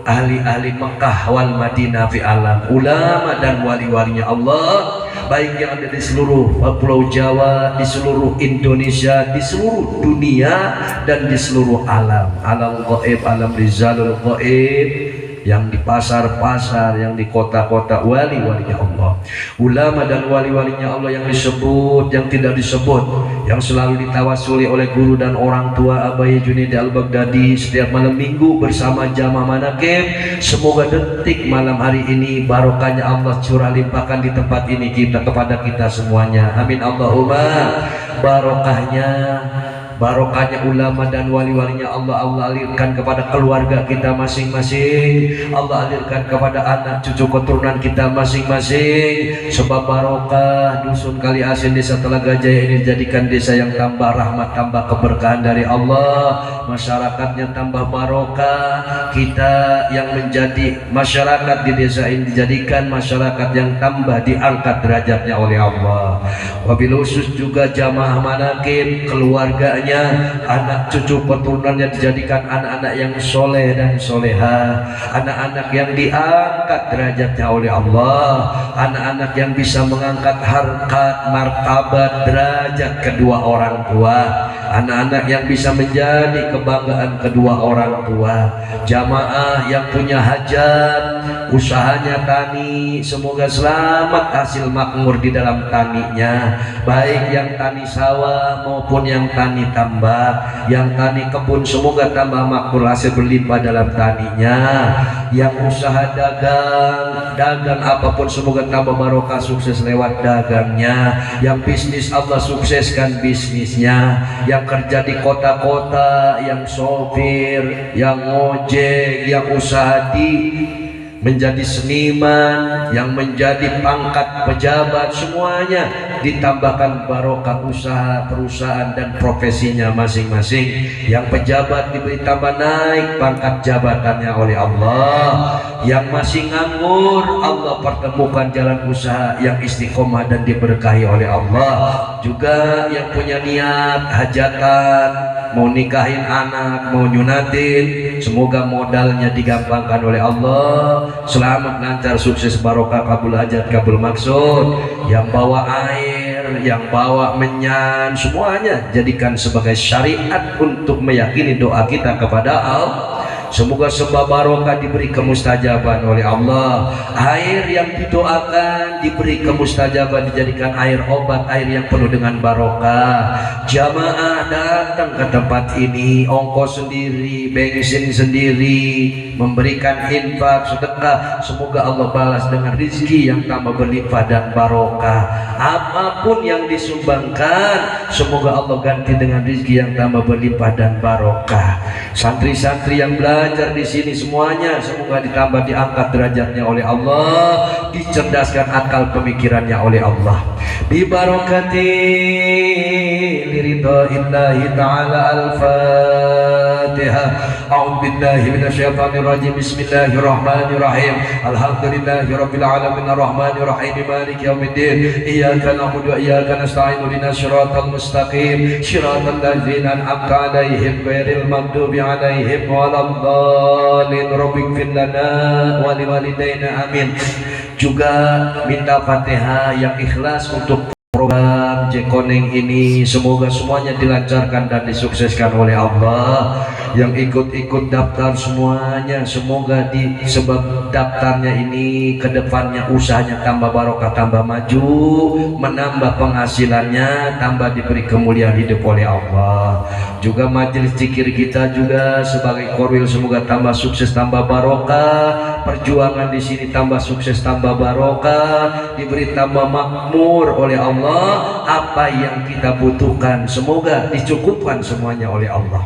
Ahli-ahli Mekah wal Madinah fi alam ulama dan wali-walinya Allah baik yang ada di seluruh pulau Jawa, di seluruh Indonesia, di seluruh dunia dan di seluruh alam gaib, alam rizalul gaib yang di pasar-pasar, yang di kota-kota wali-walinya Allah ulama dan wali-walinya Allah yang disebut, yang tidak disebut yang selalu ditawasuli oleh guru dan orang tua Abai Junaidi Al-Baghdadi setiap malam minggu bersama jamaah manakib semoga detik malam hari ini barokahnya Allah curah limpahkan di tempat ini kita kepada kita semuanya amin Allahumma barokahnya ulama dan wali-walinya Allah alirkan kepada keluarga kita masing-masing Allah alirkan kepada anak cucu keturunan kita masing-masing sebab barokah dusun Kali Asin Desa Telaga Jaya ini dijadikan desa yang tambah rahmat tambah keberkahan dari Allah masyarakatnya tambah barokah kita yang menjadi masyarakat di desa ini dijadikan masyarakat yang tambah diangkat derajatnya oleh Allah wabil khusus juga jamaah manakib keluarganya anak cucu keturunannya dijadikan anak-anak yang soleh dan soleha anak-anak yang diangkat derajatnya oleh Allah anak-anak yang bisa mengangkat harkat martabat derajat kedua orang tua anak-anak yang bisa menjadi kebanggaan kedua orang tua jamaah yang punya hajat usahanya tani semoga selamat hasil makmur di dalam taninya baik yang tani sawah maupun yang tani tambak yang tani kebun semoga tambah makmur hasil berlimpah dalam taninya yang usaha dagang apapun semoga tambah barokah sukses lewat dagangnya yang bisnis Allah sukseskan bisnisnya yang kerja di kota-kota yang sopir yang ngojek yang usaha di menjadi seniman yang menjadi pangkat pejabat semuanya ditambahkan barokah usaha perusahaan dan profesinya masing-masing yang pejabat diberi tambah naik pangkat jabatannya oleh Allah yang masih nganggur Allah pertemukan jalan usaha yang istiqomah dan diberkahi oleh Allah juga yang punya niat hajatan mau nikahin anak mau nyunatin semoga modalnya digampangkan oleh Allah selamat lancar sukses barokah kabul hajat kabul maksud yang bawa air yang bawa menyan semuanya jadikan sebagai syariat untuk meyakini doa kita kepada Allah Semoga sebab barokah diberi kemustajaban oleh Allah. Air yang didoakan diberi kemustajaban, dijadikan air obat, air yang penuh dengan barokah. Jamaah datang ke tempat ini, ongkos sendiri, bensin sendiri, memberikan infak, sedekah. Semoga Allah balas dengan rizki yang tambah berlimpah dan barokah. Apapun yang disumbangkan, semoga Allah ganti dengan rizki yang tambah berlimpah dan barokah. Santri-santri yang belajar di sini semuanya semoga ditambah diangkat derajatnya oleh Allah, dicerdaskan akal pemikirannya oleh Allah. Bi barakati liridaillahi ta'ala. Al-Fatihah. A'udzu billahi minasyaitonir rajim. Bismillahirrahmanirrahim. Alhamdulillahi rabbil alamin arrahmanir rahim maliki yaumiddin. Iyyaka na'budu wa iyyaka nasta'in. Ihdinas siratal mustaqim. Shiratal ladzina an'amta 'alaihim ghairil maghdubi 'alaihim waladdallin. Rabbighfir lana wa liwalidayna amin. Juga minta Fatihah yang ikhlas untuk program Jekoneng ini, semoga semuanya dilancarkan dan disukseskan oleh Allah. Yang ikut-ikut daftar semuanya semoga di sebab daftarnya ini kedepannya usahanya tambah barokah, tambah maju, menambah penghasilannya, tambah diberi kemuliaan hidup oleh Allah. Juga majelis zikir kita juga sebagai korwil semoga tambah sukses, tambah barokah. Perjuangan di sini tambah sukses, tambah barokah, diberi tambah makmur oleh Allah. Apa yang kita butuhkan semoga dicukupkan semuanya oleh Allah.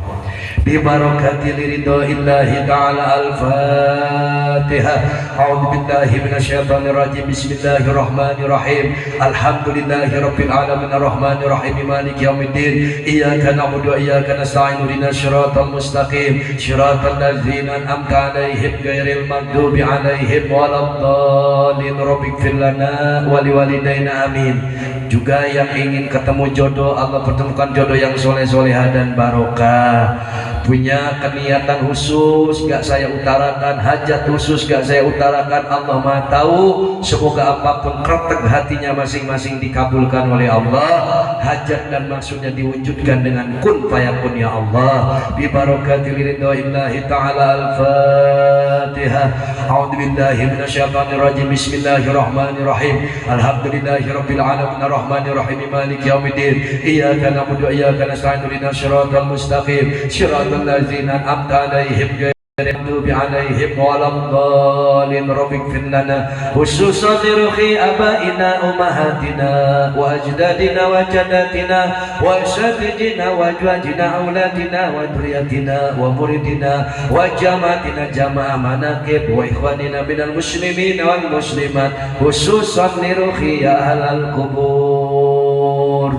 Bi barakati liridaillahi ta'ala. Al-Fatihah. A'udzu billahi minasyaitonir rajim. Bismillahirrahmanirrahim. Alhamdulillahi rabbil alamin arrahmanir rahim maliki yaumiddin. Iyyaka na'budu wa iyyaka nasta'in. Ihdinas siratal mustaqim. Shiratal ladzina an'amta 'alaihim ghairil maghdubi 'alaihim waladdallin. Rabbighfir lana wa liwalidayna amin. Juga yang ingin ketemu jodoh, Allah pertemukan jodoh yang soleh-solehah dan barokah. Punya keniatan khusus gak saya utarakan, hajat khusus gak saya utarakan, Allah Maha tahu. Semoga apapun kretek hatinya masing-masing dikabulkan oleh Allah, hajat dan maksudnya diwujudkan dengan kun fayakun ya Allah. Bi barakatil ridhoillahi ta'ala. Al-Fatihah. A'udzu billahi minasyaitonir rajim. Bismillahirrahmanirrahim. Alhamdulillahi rabbil alamin arrahmanir rahim maliki yaumiddin. Iyyaka na'budu wa iyyaka nasta'in. Ihdinas siratal mustaqim. Shiratal ladzina an'amta 'alaihim ghairil maghdubi 'alaihim waladdallin. Rabbighfir lana khususan li ruhi abaina ummahatina wa ajdadina wa jaddatina wa asatidina wa ajwajina auladina wa dzurriyyatina wa muridina wa jamaatina jamaah manaqib wa ikhwanina minal muslimin wal muslimat khususan li ruhi ahlal kubur.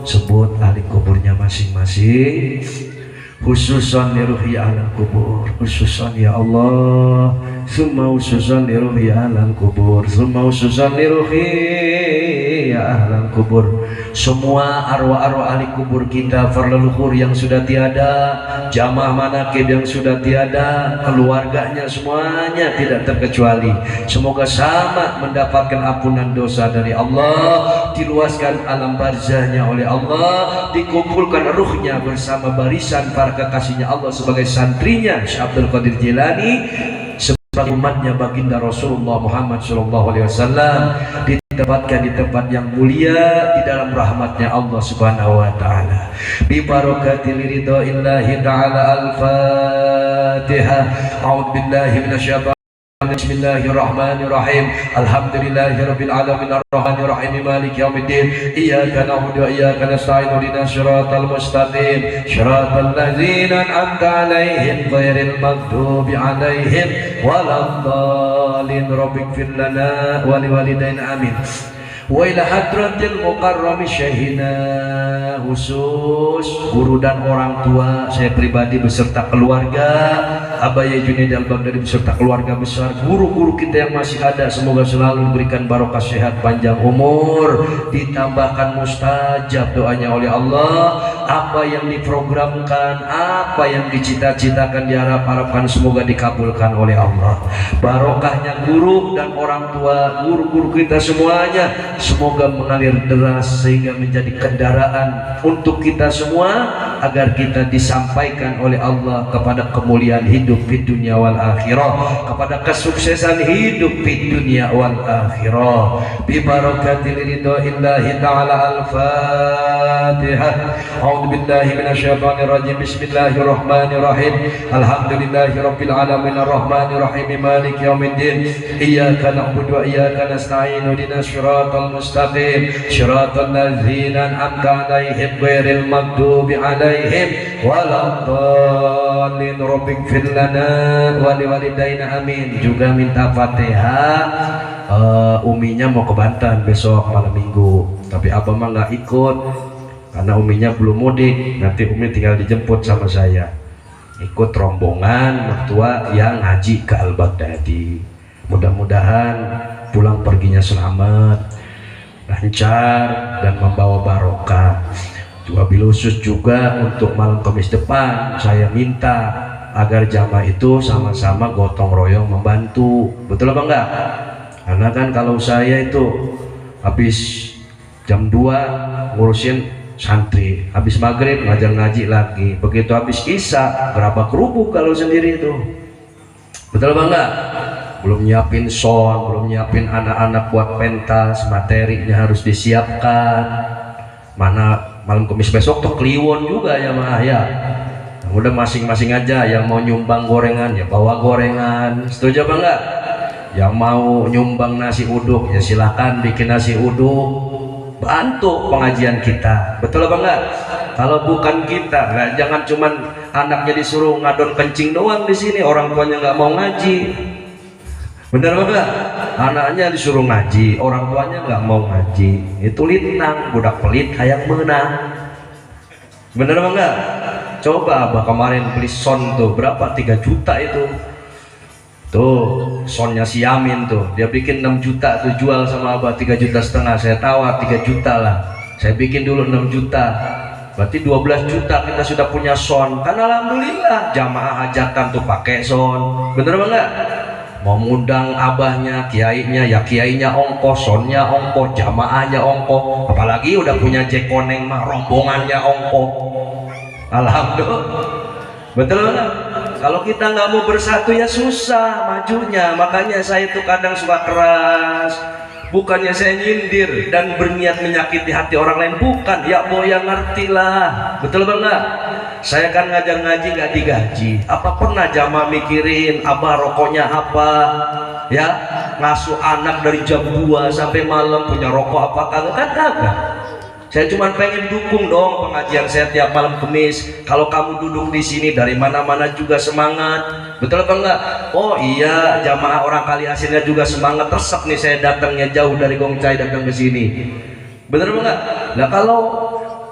Sebut ahli kuburnya masing-masing. Khususan liruhi ahlal kubur, khususan ya Allah, summa khususan liruhi ahlal kubur, summa khususan liruhi ya ahlal kubur. Semua arwah-arwah ahli kubur kita, leluhur yang sudah tiada, jamaah manaqib yang sudah tiada, keluarganya semuanya tidak terkecuali, semoga sama mendapatkan ampunan dosa dari Allah, diluaskan alam barzahnya oleh Allah, dikumpulkan ruhnya bersama barisan para kekasihnya Allah sebagai santrinya Syekh Abdul Qadir Jilani, sebagai umatnya baginda Rasulullah Muhammad SAW, ditempatkan di tempat yang mulia di dalam rahmatnya Allah Subhanahu wa taala. Bi barakatil ridhoillahi ta'ala. Al-Fatihah. A'udzu billahi minasyaitonir Bismillahirrahmanirrahim. Alhamdulillahi rabbil alamin arrahmanir rahim maliki yaumiddin. Iyyaka na'budu wa iyyaka nasta'in. Ihdinas siratal mustaqim. Shiratal ladzina an'amta 'alaihim ghairil maghdubi 'alaihim waladdallin. Rabbighfir lana wa liwalidayna amin. Wa ila hadratil mukarrami syahina, khusus guru dan orang tua saya pribadi beserta keluarga, Abaya Junaid Al-Baghdadi beserta keluarga besar, guru-guru kita yang masih ada, semoga selalu diberikan barokah sehat panjang umur, ditambahkan mustajab doanya oleh Allah. Apa yang diprogramkan, apa yang dicita-citakan, diharap-harapkan semoga dikabulkan oleh Allah. Barokahnya guru dan orang tua, guru-guru kita semuanya semoga mengalir deras sehingga menjadi kendaraan untuk kita semua agar kita disampaikan oleh Allah kepada kemuliaan hidup di dunia wal akhirah, kepada kesuksesan hidup di dunia wal akhirah. Bi barakatil ridhoillahi ta'ala. Al-Fatihah. A'udzu billahi minasyaitonir rajim. Bismillahirrahmanirrahim. Alhamdulillahi rabbil alamin arrahmanir rahim maliki yaumiddin. Iyyaka na'budu wa iyyaka nasta'in. Ihdinas siratal mustaqim. Shiratal ladzina an'amta 'alaihim ghairil maghdubi 'alaihim waladdallin. Rabbighfir lana wa liwalidayna amin. Juga minta Fatihah. Uminya mau ke Banten besok malam minggu, tapi abah mah nggak ikut karena uminya belum mudik. Nanti umi tinggal dijemput sama saya, ikut rombongan mertua yang ngaji ke Al-Baghdadi. Mudah-mudahan pulang perginya selamat, lancar, dan membawa barokah. Wabil khusus juga untuk malam Kamis depan saya minta agar jamaah itu sama-sama gotong royong membantu. Betul apa enggak? Karena kan kalau saya itu habis jam 2 ngurusin santri, habis maghrib ngajar ngaji lagi, begitu habis isya gerabak kerubuk kalau sendiri itu. Betul apa enggak? Belum nyiapin sound, belum nyiapin anak-anak buat pentas, materinya harus disiapkan. Mana malam Kamis besok tuh kliwon juga ya mah ya. Udah masing-masing aja, yang mau nyumbang gorengan ya bawa gorengan, setuju apa enggak? Yang mau nyumbang nasi uduk ya silahkan bikin nasi uduk, bantu pengajian kita. Betul apa enggak? Kalau bukan kita, nah, jangan cuman anaknya disuruh ngadon kencing doang di sini, orang tuanya nggak mau ngaji. Bener apa enggak? Anaknya disuruh ngaji, orang tuanya nggak mau ngaji. Itu litnang, budak pelit hayang menang. Bener apa enggak? Coba abah kemarin beli son tuh berapa? 3 juta itu. Tuh sonnya si Yamin tuh, dia bikin 6 juta tuh, jual sama abah 3,5 juta. Saya tawar 3 juta lah, saya bikin dulu 6 juta, berarti 12 juta kita sudah punya son. Kan alhamdulillah jamaah hajatan tuh pakai son. Bener apa enggak? Mau ngundang abahnya, kiainya, ya kiainya ongkos, sonnya ongkos, jamaahnya ongkos. Apalagi udah punya jekoneng mah rombongannya ongkos. Alhamdulillah. Betul enggak? Kalau kita nggak mau bersatu ya susah majunya. Makanya saya tuh kadang suka keras. Bukannya saya nyindir dan berniat menyakiti hati orang lain, bukan. Ya boya ngerti lah. Betul enggak? Saya kan ngajar ngaji nggak digaji. Apa pernah jamaah mikirin abah rokoknya apa? Ya, ngasuh anak dari jam 2 sampai malam punya rokok apa kagak? Kan kagak. Saya cuma pengen dukung dong pengajian saya tiap malam Kamis. Kalau kamu duduk di sini dari mana-mana juga semangat. Betul apa enggak? Oh iya, jamaah orang kali hasilnya juga semangat. Resep nih saya datangnya jauh dari Gongcai datang ke sini. Bener apa enggak? Nah kalau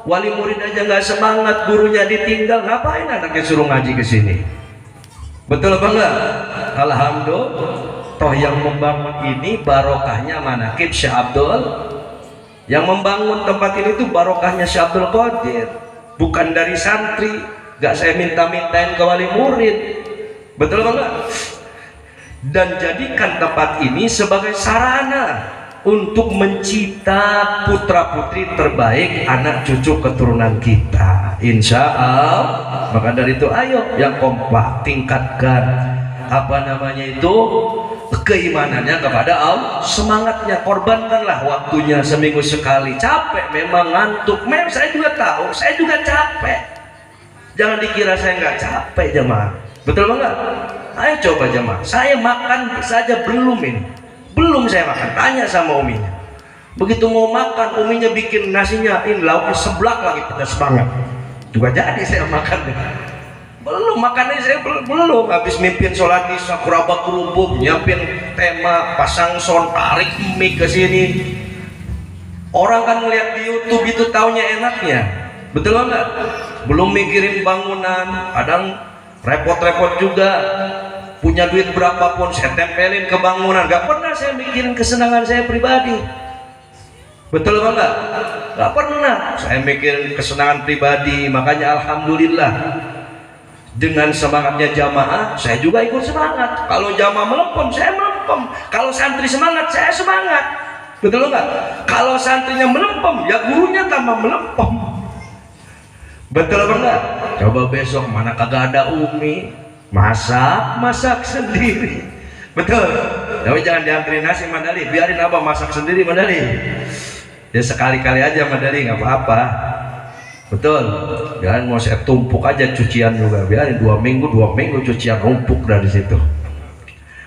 wali murid aja nggak semangat, gurunya ditinggal, ngapain anaknya suruh ngaji ke sini? Betul apa enggak? Alhamdulillah. Toh yang membangun ini barokahnya manakib Syekh Abdul. Yang membangun tempat ini tuh barokahnya Syekh Abdul Qadir, bukan dari santri. Gak saya minta-mintain ke wali murid. Betul apa enggak? Dan jadikan tempat ini sebagai sarana untuk mencipta putra-putri terbaik, anak cucu keturunan kita, insya Allah. Maka dari itu ayo yang kompak, tingkatkan apa namanya itu, keimanannya kepada Allah, semangatnya, korbankanlah waktunya seminggu sekali. Capek memang, ngantuk memang, saya juga tahu, saya juga capek. Jangan dikira saya nggak capek jemaah. Betul enggak? Ayo coba jemaah, saya makan saja belum ini, belum saya makan, tanya sama uminya. Begitu mau makan, uminya bikin nasinya ini lauknya seblak lagi pedas banget, juga jadi saya makan deh. Belum makannya saya belum habis mimpin sholat isya kurabak kerubuk, nyiapin tema, pasang sound, tarik mic ke sini. Orang kan ngeliat di YouTube itu taunya enaknya. Betul enggak? Belum mikirin bangunan, kadang repot-repot juga. Punya duit berapapun saya tempelin ke bangunan, gak pernah saya mikirin kesenangan saya pribadi. Betul enggak? Gak pernah saya mikirin kesenangan pribadi. Makanya alhamdulillah, dengan semangatnya jamaah, saya juga ikut semangat. Kalau jamaah melempem, saya melempem. Kalau santri semangat, saya semangat. Betul enggak? Kalau santrinya melempem, ya gurunya tambah melempem. Betul apa enggak? Coba besok mana kagak ada Umi, masak sendiri. Betul. Tapi jangan diantri nasi Mandali, biarin abah masak sendiri Mandali. Ya sekali-kali aja Mandali, nggak apa-apa. Betul. Jangan mau saya tumpuk aja cucian juga, biarin 2 minggu cucian rumpuk dari situ.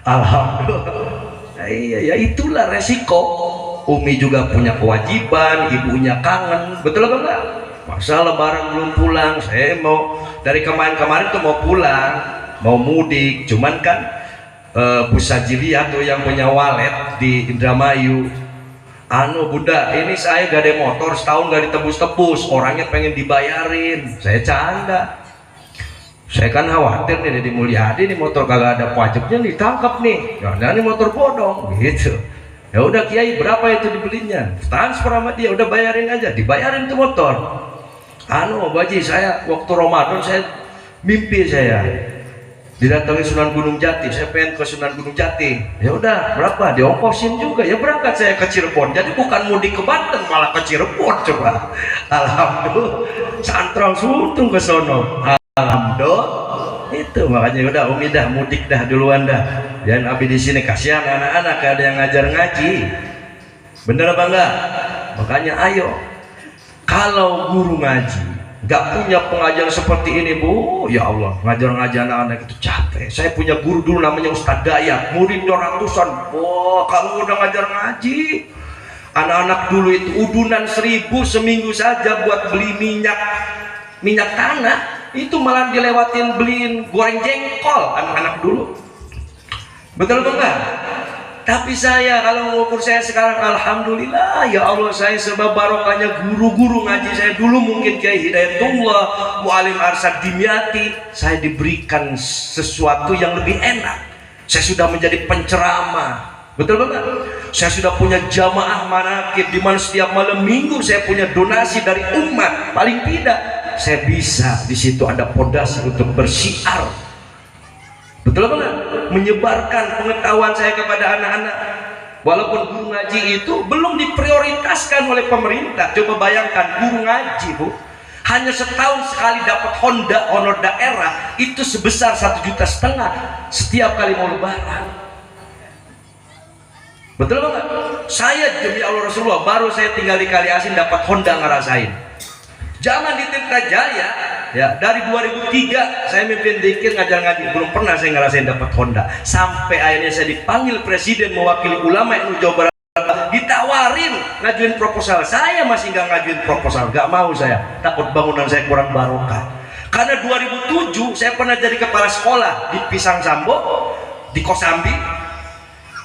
Alhamdulillah. Iya, ya itulah resiko. Umi juga punya kewajiban, ibunya kangen. Betul apa enggak? Masa lebaran belum pulang, saya mau dari kemarin tuh mau pulang, mau mudik, cuman kan Bu Sajiliah tuh yang punya walet di Indramayu, bunda ini saya gak ada motor, setahun gak ditebus-tebus, orangnya pengen dibayarin. Saya canda, saya kan khawatir nih di Mulyadi nih motor kagak ada pajaknya ditangkap nih, jangan ini motor bodong gitu. Ya udah Kiai, berapa itu dibelinya, transfer sama dia, udah bayarin aja, dibayarin tuh motor. Baji, saya waktu Ramadan saya mimpi saya didatangi Sunan Gunung Jati, saya pengen ke Sunan Gunung Jati. Ya udah, berapa diongkosin juga, ya berangkat saya ke Cirebon. Jadi bukan mudik ke Banten, malah ke Cirebon. Coba alhamdulillah, santrong suntung ke sono, alhamdulillah. Itu makanya udah Umi dah mudik dah duluan dah, jangan abi di sini, kasihan anak-anak ada yang ngajar ngaji. Bener apa enggak? Makanya ayo, kalau guru ngaji nggak punya pengajaran seperti ini Bu, ya Allah, ngajar anak-anak itu capek. Saya punya guru dulu namanya Ustadz Dayak, muridnya ratusan. Wah, kalau udah ngajar ngaji, anak-anak dulu itu udunan 1000 seminggu saja buat beli minyak tanah, itu malah dilewatin beliin goreng jengkol anak-anak dulu. Betul enggak? Tapi saya kalau mengukur saya sekarang, alhamdulillah ya Allah, saya sebab barokahnya guru-guru ngaji saya dulu, mungkin Kiai Hidayatullah, Mu'alim Arsyad Dimyati, saya diberikan sesuatu yang lebih enak. Saya sudah menjadi penceramah, betul banget. Saya sudah punya jamaah manaqib di mana setiap malam minggu saya punya donasi dari umat. Paling tidak saya bisa di situ ada pondasi untuk bersiar. Betul banget, menyebarkan pengetahuan saya kepada anak-anak. Walaupun guru ngaji itu belum diprioritaskan oleh pemerintah. Coba bayangkan guru ngaji Bu, hanya setahun sekali dapat honor daerah itu sebesar 1,5 juta setiap kali mau lebaran. Betul banget. Saya demi Allah Rasulullah baru saya tinggal di Kali Asin dapat Honda ngerasain. Zaman di Tirta Jaya, ya dari 2003 saya mimpin dzikir ngajar ngaji, belum pernah saya ngerasain dapat Honda. Sampai akhirnya saya dipanggil presiden mewakili ulama NU Jawa Barat, ditawarin ngajuin proposal. Saya masih nggak ngajuin proposal, nggak mau saya, takut bangunan saya kurang barokah. Karena 2007 saya pernah jadi kepala sekolah di Pisang Sambo, di Kosambi,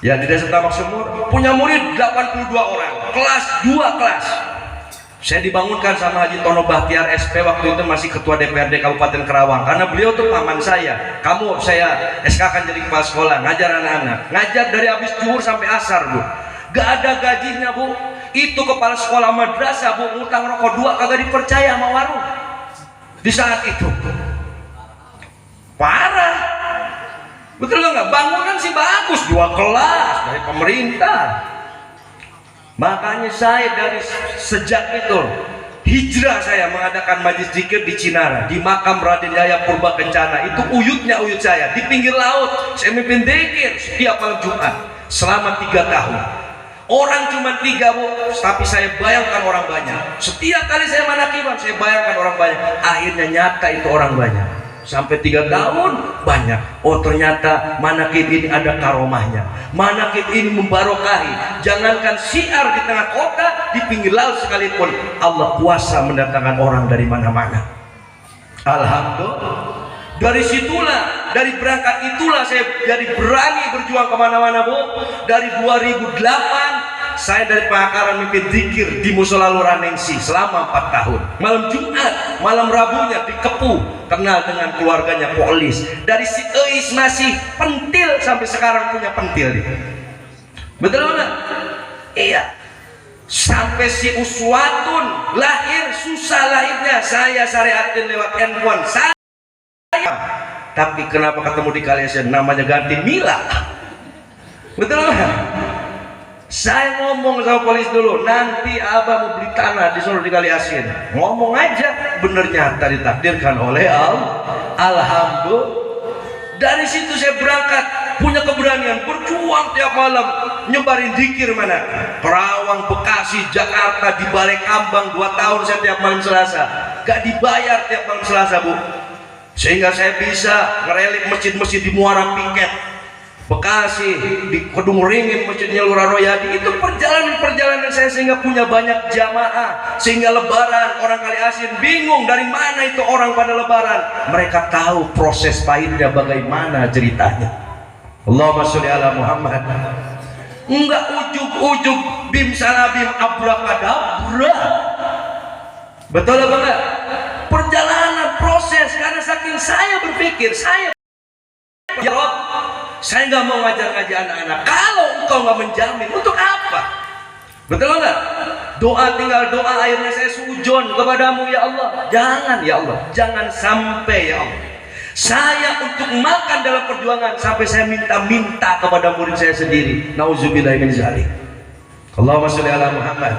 ya di Desa Tambak Semur, punya murid 82 orang, kelas 2 kelas. Saya dibangunkan sama Haji Tono Bahtiar SP, waktu itu masih ketua DPRD Kabupaten Kerawang, karena beliau tuh paman saya. Saya SK kan jadi kepala sekolah, ngajar anak-anak, ngajar dari habis zuhur sampai asar Bu, gak ada gajinya Bu. Itu kepala sekolah madrasah Bu, ngutang rokok 2 kagak dipercaya sama warung di saat itu. Parah, betul nggak? Bangunan sih bagus, 2 kelas dari pemerintah. Makanya saya dari sejak itu hijrah, saya mengadakan majlis zikir di Cinara, di makam Raden Yaya Purba Kencana. Itu uyut saya di pinggir laut. Saya mimpin zikir setiap malam Jumat selama 3 tahun. Orang cuma 3 Bu, tapi saya bayangkan orang banyak. Setiap kali saya manakiban saya bayangkan orang banyak. Akhirnya nyata itu orang banyak. Sampai 3 tahun banyak. Oh ternyata manakib ini ada karomahnya. Manakib ini membarokahi. Jangankan siar di tengah kota, di pinggir laut sekalipun Allah kuasa mendatangkan orang dari mana-mana. Alhamdulillah. Dari situlah, dari berangkat itulah saya jadi berani berjuang kemana-mana Bu. Dari 2008 saya dari Pahakaran mimpin zikir di Musola Loraningsi selama 4 tahun. Malam Jumat, malam Rabunya di Kepu, kenal dengan keluarganya Polis. Dari si Eis masih pentil sampai sekarang punya pentil dia. Betul nggak? Iya. Sampai si Uswatun lahir, susah lahirnya, saya syariatin lewat handphone saya. Tapi kenapa ketemu di Kaliasin namanya ganti Mila? Betul nggak? Saya ngomong sama polisi dulu, nanti abah mau beli tanah di Solo di Kali Asin. Ngomong aja, bener nyata ditakdirkan oleh Allah. Alhamdulillah. Dari situ saya berangkat, punya keberanian, berjuang tiap malam, nyebarin zikir mana? Kerawang, Bekasi, Jakarta, di Balai Kambang 2 tahun saya tiap malam Selasa. Gak dibayar tiap malam Selasa, Bu. Sehingga saya bisa ngerelik masjid-masjid di Muara Piket, Bekasi, di Kedung Ringin, masjidnya Lurah Royadi. Itu perjalanan saya sehingga punya banyak jamaah, sehingga lebaran orang Kali Asin bingung dari mana itu orang pada lebaran. Mereka tahu proses pahitnya bagaimana ceritanya. Allahumma sholli ala Muhammad. Enggak ujug-ujug bim salabim abrakadabra. Betul apa enggak? Perjalanan proses, karena saking saya berpikir, saya ya Rob, saya nggak mau ngajar-ngajar anak-anak kalau engkau nggak menjamin, untuk apa? Betul nggak? Doa, tinggal doa, akhirnya saya sujon kepadamu ya Allah. Jangan ya Allah, jangan sampai ya Allah saya untuk makan dalam perjuangan sampai saya minta-minta kepada murid saya sendiri. Nauzubillahi min dzalik. Allahumma sholli ala Muhammad.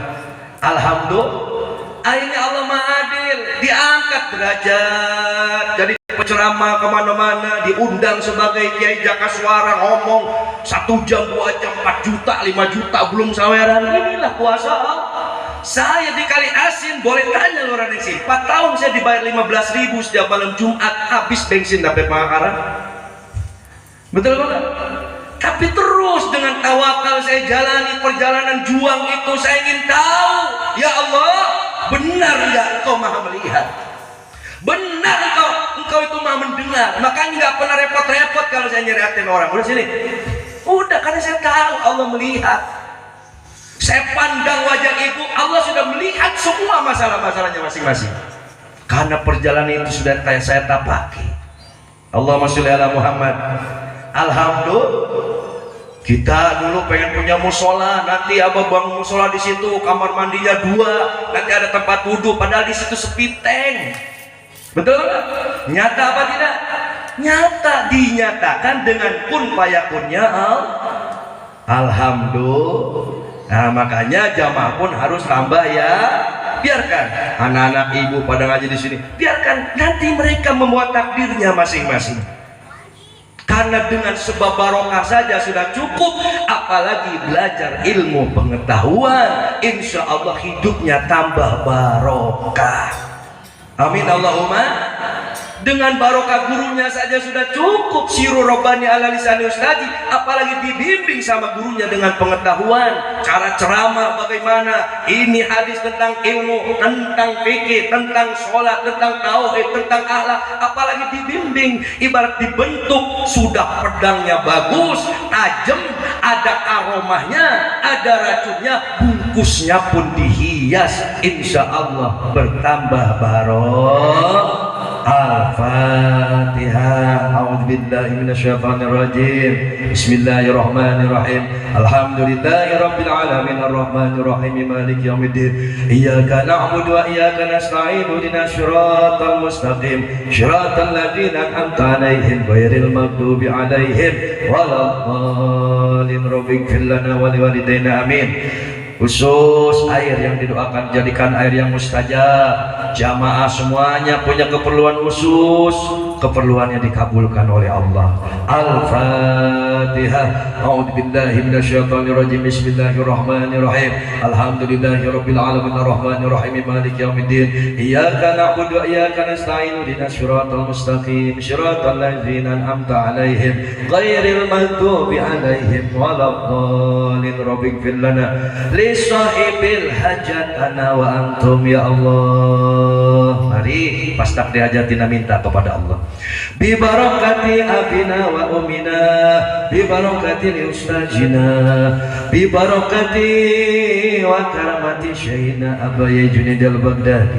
Alhamdulillah, akhirnya Allah Maha Adil, diangkat derajat jadi penceramah kemana-mana, diundang sebagai Kiai Jakaswara, ngomong 1 jam, 2 jam, 4 juta, 5 juta, belum saweran. Inilah kuasa Allah. Saya di Kali Asin, boleh tanya lu orang sini, 4 tahun saya dibayar 15.000 setiap malam Jumat, habis bensin sampai Pangakaran. Betul banget. Tapi terus dengan tawakal saya jalani perjalanan juang itu. Saya ingin tahu, ya Allah, benar enggak engkau maha melihat? Benar engkau itu maha mendengar? Makanya nggak pernah repot-repot kalau saya nyeriatin orang. Udah sini. Udah, karena saya tahu Allah melihat. Saya pandang wajah ibu, Allah sudah melihat semua masalah-masalahnya masing-masing. Karena perjalanan itu sudah saya tapaki. Allahumma sholli ala Muhammad. Alhamdulillah. Kita dulu pengen punya musola, nanti abah bangun musola di situ, kamar mandinya 2, nanti ada tempat wudhu, padahal di situ sepi tank. Betul nggak? Nyata apa tidak? Nyata, dinyatakan dengan kun fayakunnya Alhamdulillah. Nah, makanya jamaah pun harus tambah ya. Biarkan anak-anak ibu pada ngaji di sini, biarkan nanti mereka membuat takdirnya masing-masing. Karena dengan sebab barokah saja sudah cukup, apalagi belajar ilmu pengetahuan, insya Allah hidupnya tambah barokah. Amin Allahumma. Dengan barokah gurunya saja sudah cukup, siru robbani ala lisani ustadi, apalagi dibimbing sama gurunya dengan pengetahuan, cara ceramah bagaimana, ini hadis tentang ilmu, tentang fikih, tentang sholat, tentang tauhid, tentang akhlak, apalagi dibimbing. Ibarat dibentuk, sudah pedangnya bagus, tajam, ada aromanya, ada racunnya, bungkusnya pun dihias, insya Allah bertambah barokah. Al-Fatihah. A'udzubillahi minasyaitonirrajim. Bismillahirrahmanirrahim. Alhamdulillahirabbil alamin arrahmanirrahim maliki yaumiddin. Iyyaka na'budu wa iyyaka nasta'in. Ihdinas siratal mustaqim. Shiratal ladzina an'amta 'alaihim ghairil maghdubi 'alaihim waladdallin. Rabbighfir lana wa liwalidayna amin. Khusus air yang didoakan jadikan air yang mustajab. Jamaah semuanya punya keperluan khusus, keperluannya dikabulkan oleh Allah. Al-Fatihah. A'udzubillahi minasyaitonirrajim. Bismillahirrahmanirrahim. Alhamdulillahirabbil alamin arrahmanirrahim maliki yaumiddin. Iyyaka na'budu wa iyyaka nasta'in. Ihdinas siratal mustaqim. Shiratal ladzina an'amta 'alaihim ghairil maghdubi 'alaihim waladdallin. Rabbighfir lana sahibil hajat ana wa antum ya Allah. Mari pas tak dihajatina minta kepada Allah. Bi barakati abina wa umina, bi barakati ustazina, bi barakati wa karamati syaina Abaya Junaid al-Baghdadi,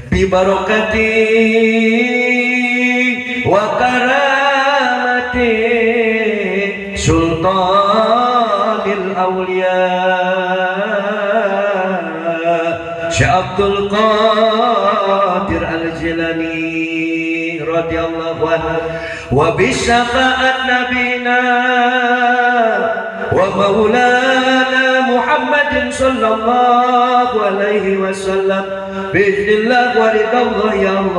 bi barakati wa karamati sultanil awliya Syekh Abdul Qadir Al-Jilani radhiyallahu anhu, wa bi syafaat nabina wa maulana Muhammadin sallallahu alaihi wasallam. Bismillah wa ridallah ya Allah.